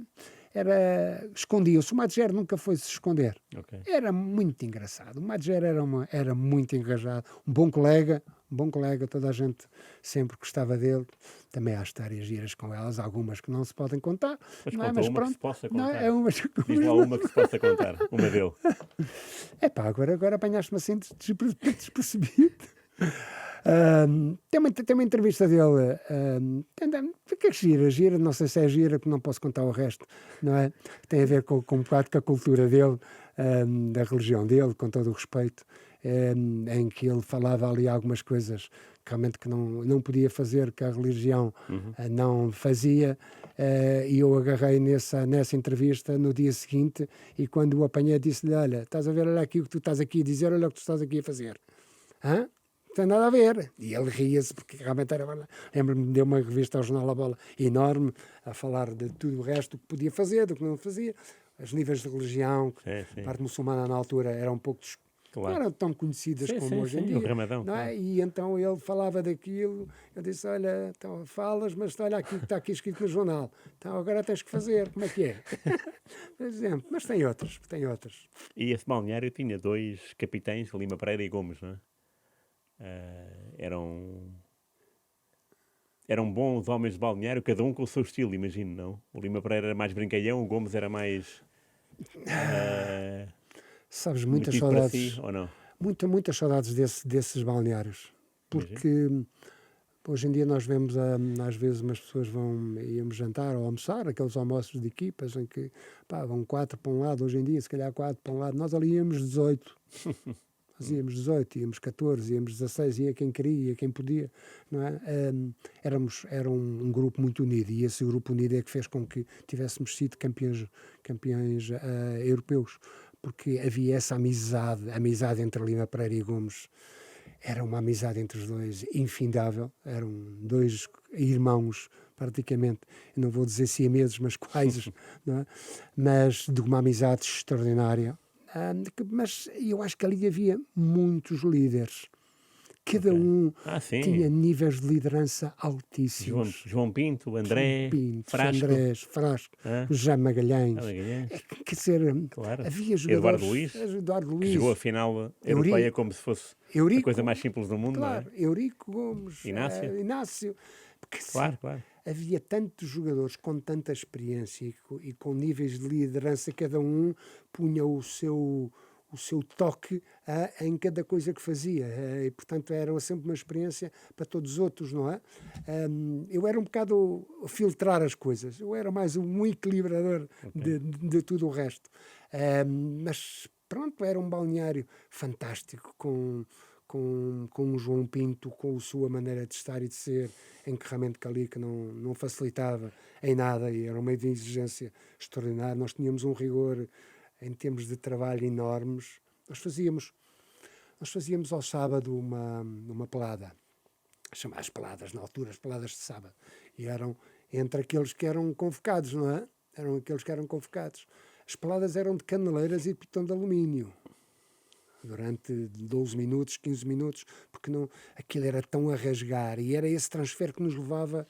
escondiam-se. O Madjer nunca foi se esconder. Era muito engraçado. O Madjer era muito engajado, um bom colega, toda a gente sempre gostava dele. Também há histórias giras com elas, algumas que não se podem contar. Mas pronto, que se possa contar. Diz lá uma que se possa contar, uma dele. Agora apanhaste-me assim despercebido. Tem uma entrevista dele que é gira, não sei se é gira, que não posso contar o resto, não é? Tem a ver com um bocado com a cultura dele, da religião dele, com todo o respeito, em que ele falava ali algumas coisas realmente que não podia fazer, que a religião não fazia, e eu agarrei nessa entrevista no dia seguinte, e quando o apanhei disse-lhe: olha, estás a ver, olha aqui o que tu estás aqui a dizer, olha o que tu estás aqui a fazer. Não tem nada a ver. E ele ria-se, porque realmente era... Lembro-me, deu uma revista ao Jornal A Bola enorme, a falar de tudo o resto, do que podia fazer, do que não fazia, os níveis de religião, a parte muçulmana na altura era um pouco... Não eram tão conhecidas como hoje em dia. O Ramadão, não é? E então ele falava daquilo, eu disse: olha, então falas, mas olha aqui que está aqui escrito no jornal, então agora tens que fazer, como é que é? Por exemplo, mas tem outras. E esse balneário tinha 2 capitães, Lima Pereira e Gomes, não é? Eram bons homens de balneário, cada um com o seu estilo, imagino, não? O Lima Pereira era mais brincalhão, o Gomes era mais... Sabes, muitas saudades. Si, ou não? muitas saudades desses balneários. Porque hoje em dia nós vemos, às vezes, umas pessoas íamos jantar ou almoçar, aqueles almoços de equipas em que vão 4 para um lado, hoje em dia, se calhar 4 para um lado, nós ali íamos 18. Nós íamos 18, íamos 14, íamos 16, ia quem queria, ia quem podia, não é? Era um grupo muito unido, e esse grupo unido é que fez com que tivéssemos sido campeões europeus, porque havia essa amizade entre Lima Pereira e Gomes. Era uma amizade entre os dois infindável, eram 2 irmãos praticamente, eu não vou dizer siameses, mas quase, não é? Mas de uma amizade extraordinária. Mas eu acho que ali havia muitos líderes. Cada um tinha níveis de liderança altíssimos. João Pinto, André, Frasco, José Magalhães. Quer dizer, havia jogadores... Eduardo Luiz. Que jogou a final europeia como se fosse a coisa mais simples do mundo. Claro, não é? Eurico Gomes, Inácio. Claro. Havia tantos jogadores com tanta experiência e com níveis de liderança, cada um punha o seu toque em cada coisa que fazia. E, portanto, era sempre uma experiência para todos os outros, não é? Eu era um bocado a filtrar as coisas. Eu era mais um equilibrador de tudo o resto. Mas, pronto, era um balneário fantástico, com o João Pinto, com a sua maneira de estar e de ser, encarramento ali que não facilitava em nada, e era uma exigência extraordinária. Nós tínhamos um rigor em termos de trabalho enormes. Nós fazíamos ao sábado uma pelada, chamadas peladas, na altura, as peladas de sábado, e eram entre aqueles que eram convocados, não é? Eram aqueles que eram convocados. As peladas eram de caneleiras e de pitão de alumínio, durante 12 minutos, 15 minutos, porque aquilo era tão a rasgar, e era esse transfer que nos levava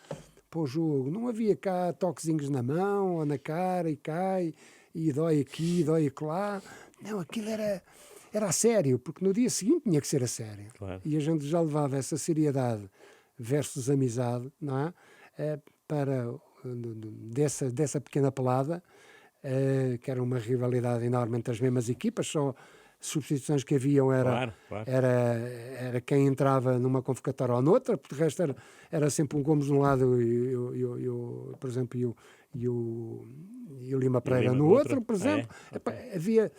para o jogo. Não havia cá toquezinhos na mão ou na cara e cai, e dói aqui, dói acolá. Não, aquilo era a sério, porque no dia seguinte tinha que ser a sério. Claro. E a gente já levava essa seriedade versus amizade, não é? Dessa pequena pelada, que era uma rivalidade enorme entre as mesmas equipas, só substituições que haviam era quem entrava numa convocatória ou noutra, porque de resto era sempre um Gomes de um lado e por exemplo, e o Lima Pereira no outro, por exemplo. Havia,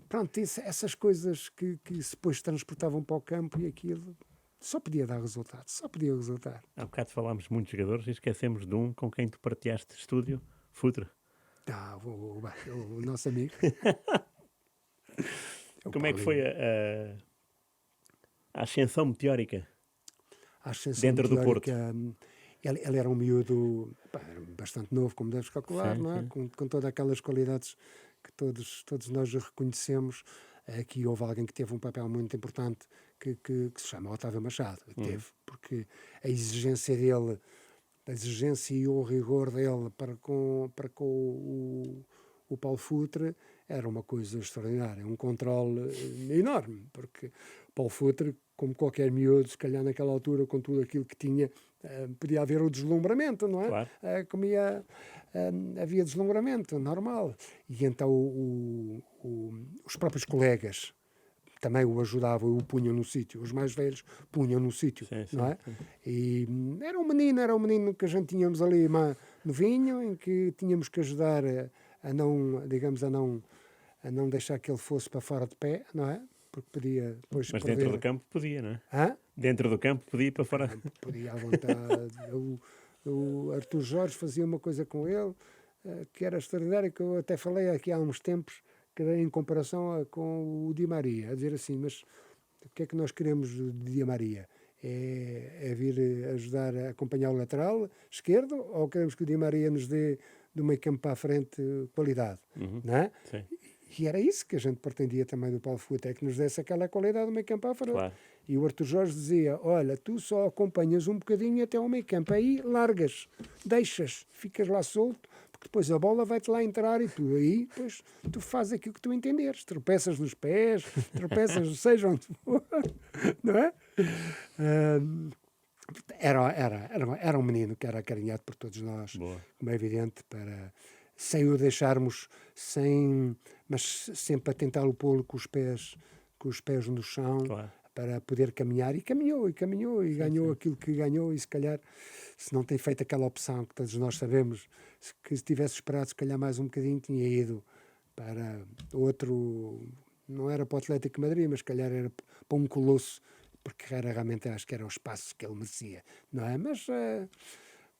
pronto, essas coisas que se depois transportavam para o campo, e aquilo só podia dar resultado, Há bocado falámos de muitos jogadores e esquecemos de um com quem tu partilhaste estúdio, Futre. O nosso amigo. Como é que foi a ascensão meteórica dentro do Porto? Ele era um miúdo bastante novo, como deves calcular, sim, não é? Com todas aquelas qualidades que todos nós reconhecemos. Aqui houve alguém que teve um papel muito importante, que se chama Otávio Machado. Teve, porque a exigência dele, a exigência e o rigor dele para com o Paulo Futre era uma coisa extraordinária, um controle enorme, porque Paulo Futre, como qualquer miúdo, se calhar naquela altura, com tudo aquilo que tinha, podia haver o deslumbramento, não é? Claro. Havia deslumbramento, normal. E então os próprios colegas também o ajudavam, o punham no sítio. Os mais velhos punham no sítio, não é? Sim. E era um menino que a gente tínhamos ali novinho, em que tínhamos que ajudar a não deixar que ele fosse para fora de pé, não é? Porque podia depois Mas perder. Dentro do campo podia, não é? Hã? Dentro do campo podia ir para fora. Podia à vontade. O Artur Jorge fazia uma coisa com ele que era extraordinária, que eu até falei aqui há uns tempos, que era em comparação com o Di Maria, a dizer assim, mas o que é que nós queremos de Di Maria? É vir ajudar a acompanhar o lateral esquerdo, ou queremos que o Di Maria nos dê do meio campo para a frente qualidade? Não é? Sim. E era isso que a gente pretendia também do Paulo Futre, é que nos desse aquela qualidade do meio campo à frente. Claro. E o Artur Jorge dizia, olha, tu só acompanhas um bocadinho até ao meio campo, aí largas, deixas, ficas lá solto, porque depois a bola vai-te lá entrar e tu aí, depois tu fazes aquilo que tu entenderes, tropeças nos pés, seja onde for, não é? Era um menino que era acarinhado por todos nós, Boa. como é evidente, sem o deixarmos, mas sempre a tentá-lo pô-lo com os pés com os pés no chão, Claro. para poder caminhar, e caminhou, e ganhou aquilo que ganhou, e se calhar, se não tem feito aquela opção que todos nós sabemos, que se tivesse esperado se calhar mais um bocadinho, tinha ido para outro, não era para o Atlético de Madrid, mas se calhar era para um Colosso, porque era realmente, acho que era o espaço que ele merecia, não é? Mas,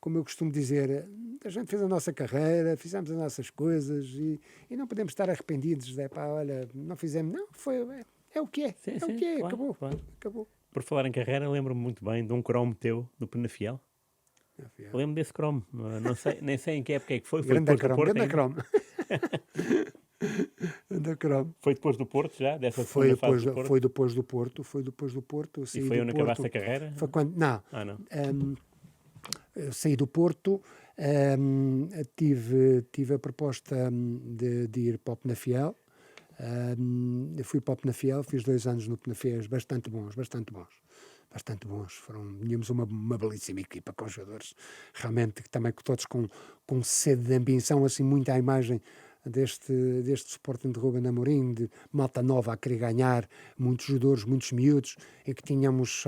como eu costumo dizer, a gente fez a nossa carreira, fizemos as nossas coisas, e não podemos estar arrependidos, pá, olha, não fizemos, não, é o que é, Sim, é sim, o que é, claro, acabou, claro. acabou. Por falar em carreira, lembro-me muito bem de um cromo teu no Penafiel. Lembro desse cromo. Não sei, nem sei em que época é que foi. Foi Grande depois do Porto grande ainda? cromo. Grande cromo. Foi depois do Porto já? Dessa segunda fase do Porto? Foi depois do Porto, foi depois do Porto. Eu E saí foi do onde Porto, acabaste a carreira? Foi quando, não, Ah, não. eu saí do Porto, tive a proposta de ir para o Penafiel. Eu fui para o Penafiel, fiz 2 anos no Penafiel, bastante bons. Tínhamos uma belíssima equipa com jogadores, realmente também todos com sede de ambição, assim, muito à imagem deste Sporting de Ruben Amorim, de malta nova a querer ganhar, muitos jogadores, muitos miúdos, em que tínhamos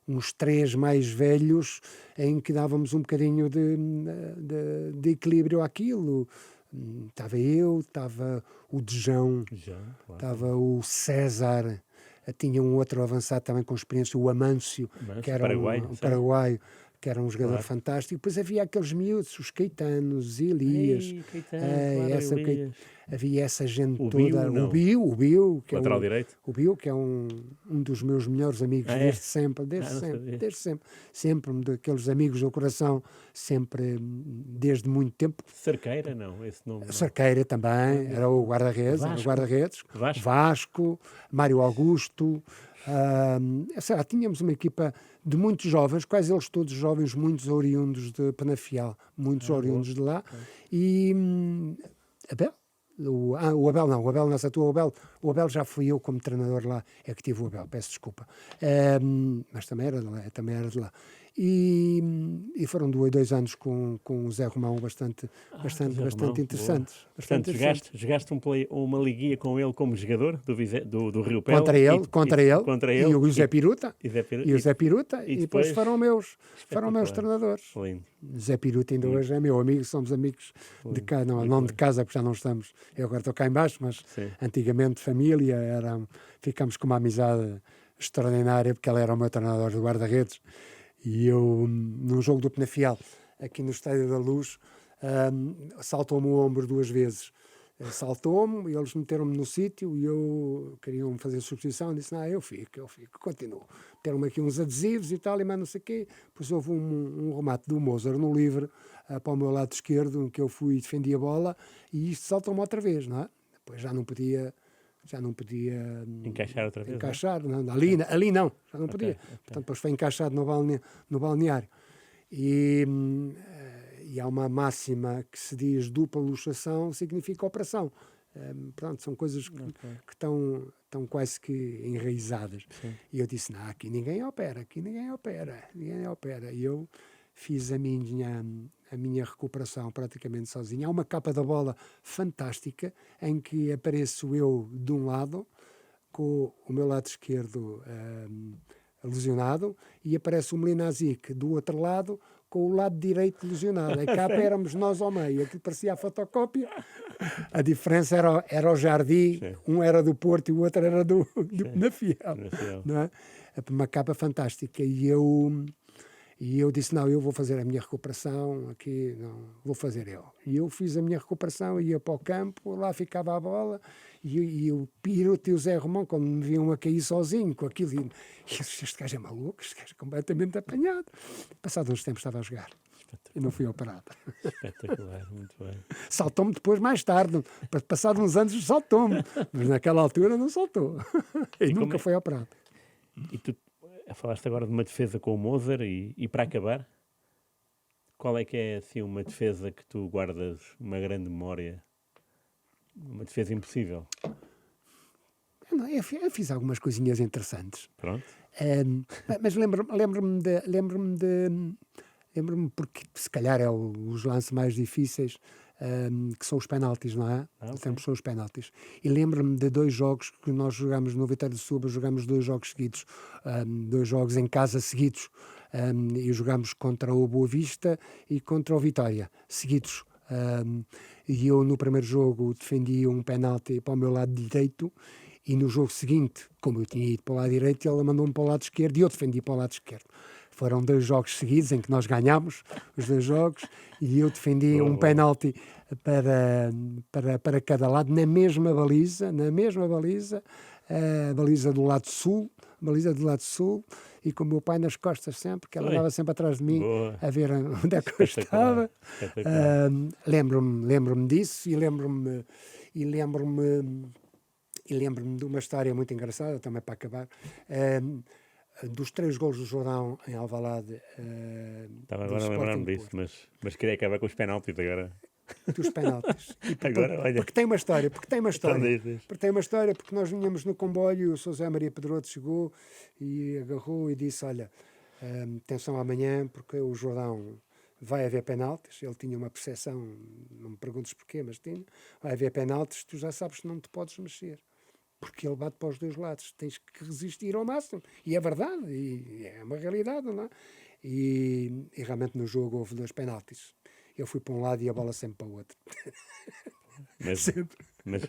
uns 3 mais velhos, em que dávamos um bocadinho de equilíbrio àquilo. Estava eu, estava o Dejão, Já, claro. estava o César, tinha um outro avançado também com experiência, o Amâncio, que era um paraguaio, que era um jogador fantástico. Depois havia aqueles miúdos, os Caetanos, Elias, Ei, Caetano, claro, Elias. havia essa gente O toda. Bill, não. O Bill, que Lateral direito? O Bill, que é um dos meus melhores amigos desde sempre, não sabia. desde sempre. Sempre daqueles amigos do coração, sempre, desde muito tempo. Cerqueira, não, esse nome. Não. Cerqueira também, era o guarda-redes. Vasco, Mário Augusto. Tínhamos uma equipa de muitos jovens, quase eles todos jovens, muitos oriundos de Penafiel, muitos oriundos de lá. E Abel? O Abel nessa tua, o Abel já fui eu como treinador lá, é que tive o Abel, peço desculpa, mas também era de lá. E foram 2 anos com o Zé Romão bastante interessantes. Portanto, jogaste uma liguinha com ele como jogador do Rio Pel. Contra ele. E o José Piruta. E depois foram meus treinadores. Lindo. José Piruta ainda hoje é meu amigo, somos amigos de casa, não de casa, porque já não estamos, eu agora estou cá em baixo, mas antigamente família, ficamos com uma amizade extraordinária, porque ele era o meu treinador de guarda-redes. E eu, num jogo do Penafiel, aqui no Estádio da Luz, saltou-me o ombro 2 vezes. Saltou-me, e eles meteram-me no sítio, e eu queriam fazer substituição, disse, não, eu fico, continuo. Meteram-me aqui uns adesivos e tal, e mais não sei o quê. Depois houve um remate do Mozart no livre, para o meu lado esquerdo, em que eu fui e defendi a bola, e isto saltou-me outra vez, não é? Depois já não podia encaixar outra vez, não? Ali não, já não podia. Portanto, depois foi encaixado no balneário. E há uma máxima que se diz: dupla luxação significa operação. Pronto, são coisas que estão quase que enraizadas. Sim. E eu disse, não, aqui ninguém opera. E eu fiz a minha recuperação praticamente sozinho. Há uma capa da bola fantástica em que apareço eu de um lado, com o meu lado esquerdo lesionado, e aparece o Mlinazic do outro lado, com o lado direito lesionado. A capa éramos nós ao meio, aquilo parecia a fotocópia. A diferença era o Jardim, um era do Porto e o outro era do Penafiel. Não é? Uma capa fantástica. E eu disse, não, eu vou fazer a minha recuperação aqui, não, vou fazer eu. E eu fiz a minha recuperação, ia para o campo, lá ficava a bola, e o Piruta e o Zé Romão, quando me viam a cair sozinho com aquilo, e este gajo é maluco, este gajo é completamente apanhado. Passado uns tempos estava a jogar. E não fui operado. Espetacular, muito bem. Saltou-me depois, mais tarde, passado uns anos saltou-me, mas naquela altura não saltou. E nunca foi operado. E tu falaste agora de uma defesa com o Mozart, e para acabar, qual é que é assim uma defesa que tu guardas uma grande memória? Uma defesa impossível? Eu fiz algumas coisinhas interessantes. Pronto. Mas lembro-me porque se calhar é os lances mais difíceis. que são os penaltis, não é? Ok. Sempre são os penaltis. E lembro-me de 2 jogos que nós jogámos no Vitória de Setúbal, jogámos 2 jogos seguidos, 2 jogos em casa seguidos, e jogámos contra o Boa Vista e contra o Vitória, seguidos. E eu no primeiro jogo defendi um penalti para o meu lado direito, e no jogo seguinte, como eu tinha ido para o lado direito, ele mandou-me para o lado esquerdo e eu defendi para o lado esquerdo. Foram 2 jogos seguidos em que nós ganhámos os 2 jogos, e eu defendi um penalti para cada lado, na mesma baliza, a baliza do lado sul, e com o meu pai nas costas sempre, que ela andava sempre atrás de mim, Boa. a ver onde é que eu estava. Lembro-me disso, e lembro-me de uma história muito engraçada, também para acabar, dos 3 golos do Jordão em Alvalade. Estava do agora a lembrar-me Sporting disso, mas queria acabar com os penaltis agora. dos penaltis. Agora, olha. Porque tem uma história, Então diz. porque nós vinhamos no comboio, o Sr. José Maria Pedroto chegou e agarrou e disse, olha, atenção amanhã, porque o Jordão vai haver penaltis. Ele tinha uma percepção, não me perguntes porquê, mas tinha, vai haver penaltis, tu já sabes que não te podes mexer, porque ele bate para os 2 lados, tens que resistir ao máximo. E é verdade, e é uma realidade, não é? E realmente no jogo houve 2 penaltis. Eu fui para um lado e a bola sempre para o outro. Mas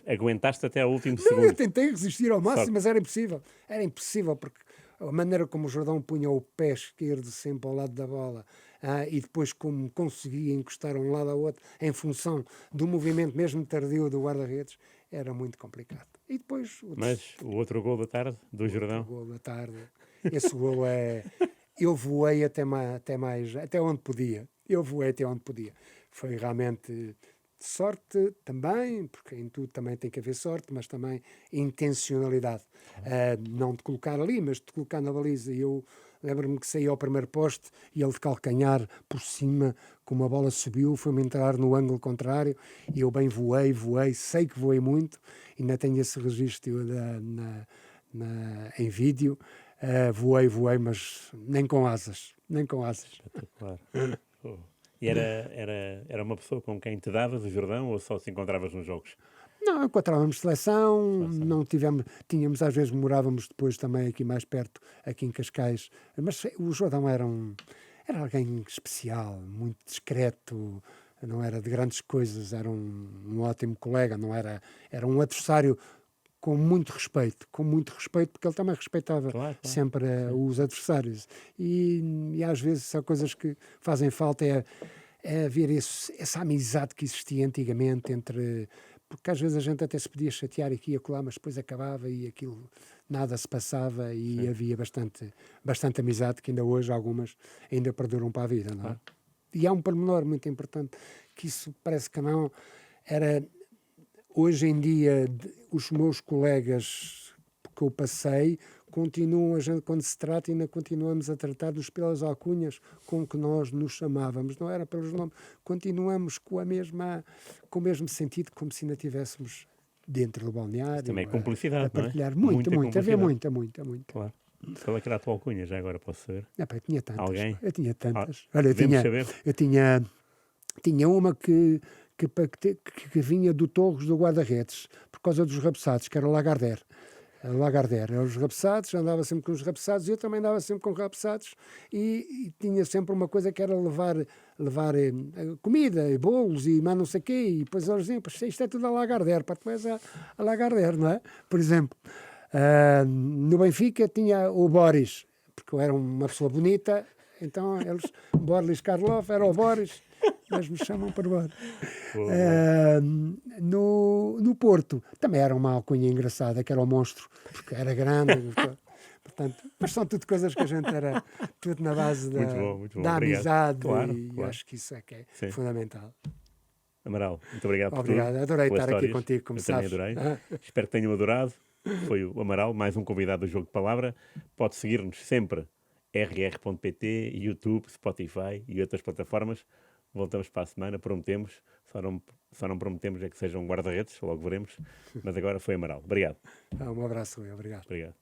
aguentaste até ao último Não, segundo. eu tentei resistir ao máximo, Só- mas era impossível. Era impossível, porque a maneira como o Jordão punha o pé esquerdo sempre ao lado da bola, e depois como conseguia encostar um lado ao outro, em função do movimento mesmo tardio do guarda-redes, era muito complicado. E depois Mas o outro gol da tarde, do Jordão, gol da tarde, esse gol é... Eu voei até onde podia. Foi realmente sorte também, porque em tudo também tem que haver sorte, mas também intencionalidade. Não de colocar ali, mas de colocar na baliza. Eu lembro-me que saí ao primeiro poste e ele de calcanhar por cima, como a bola subiu, foi-me entrar no ângulo contrário e eu bem voei, sei que voei muito, ainda tenho esse registro em vídeo. Voei, mas nem com asas. espetacular. Oh. E era uma pessoa com quem te davas o Jordão ou só se encontravas nos jogos? Não, encontrávamos seleção, não tínhamos, às vezes morávamos depois também aqui mais perto, aqui em Cascais, mas o Jordão era alguém especial, muito discreto, não era de grandes coisas, era um ótimo colega, não era um adversário com muito respeito, porque ele também respeitava Claro. sempre os adversários. E às vezes são coisas que fazem falta, é ver essa amizade que existia antigamente porque às vezes a gente até se podia chatear aqui e acolá, mas depois acabava e aquilo, nada se passava e havia bastante amizade, que ainda hoje algumas ainda perduram para a vida, não é? E há um pormenor muito importante, que isso parece que não era... Hoje em dia, os meus colegas que eu passei continuam, a gente, quando se trata, ainda continuamos a tratar-nos pelas alcunhas com que nós nos chamávamos, não era pelos nomes, continuamos com o mesmo sentido, como se ainda estivéssemos dentro do balneário. Também é cumplicidade, a partilhar. não é? Muito, havia muita. Claro. Qual é que era a tua alcunha, já agora posso saber? Eu tinha tantas. Alguém? Eu tinha tantas. Olha, Devemos saber? eu tinha uma que vinha do Torres do guarda-redes, por causa dos rabeçados, que era o Lagardère. Eram os rabeçados, andava sempre com os rabeçados, e eu também andava sempre com rabeçados, e tinha sempre uma coisa que era levar comida, e bolos, e mais não sei o quê, e depois eles diziam, isto é tudo a Lagardère, para depois a Lagardère, não é? Por exemplo, no Benfica tinha o Boris, porque eu era uma pessoa bonita, então eles, Boris Karloff, era o Boris, mas me chamam por Boris. No Porto também era uma alcunha engraçada, que era o Monstro, porque era grande. Portanto, mas são tudo coisas que a gente era tudo na base muito bom. da amizade, claro. acho que isso é que é fundamental. Amaral, muito obrigado por Obrigado, tudo. adorei estar aqui histórias. contigo, como Eu sabes. também adorei. Espero que tenham adorado. Foi o Amaral, mais um convidado do Jogo de Palavra. Pode seguir-nos sempre, rr.pt, YouTube, Spotify e outras plataformas. Voltamos para a semana, prometemos. Só não prometemos é que sejam guarda-redes, logo veremos. Mas agora foi Amaral. Obrigado. Um abraço, obrigado. Obrigado.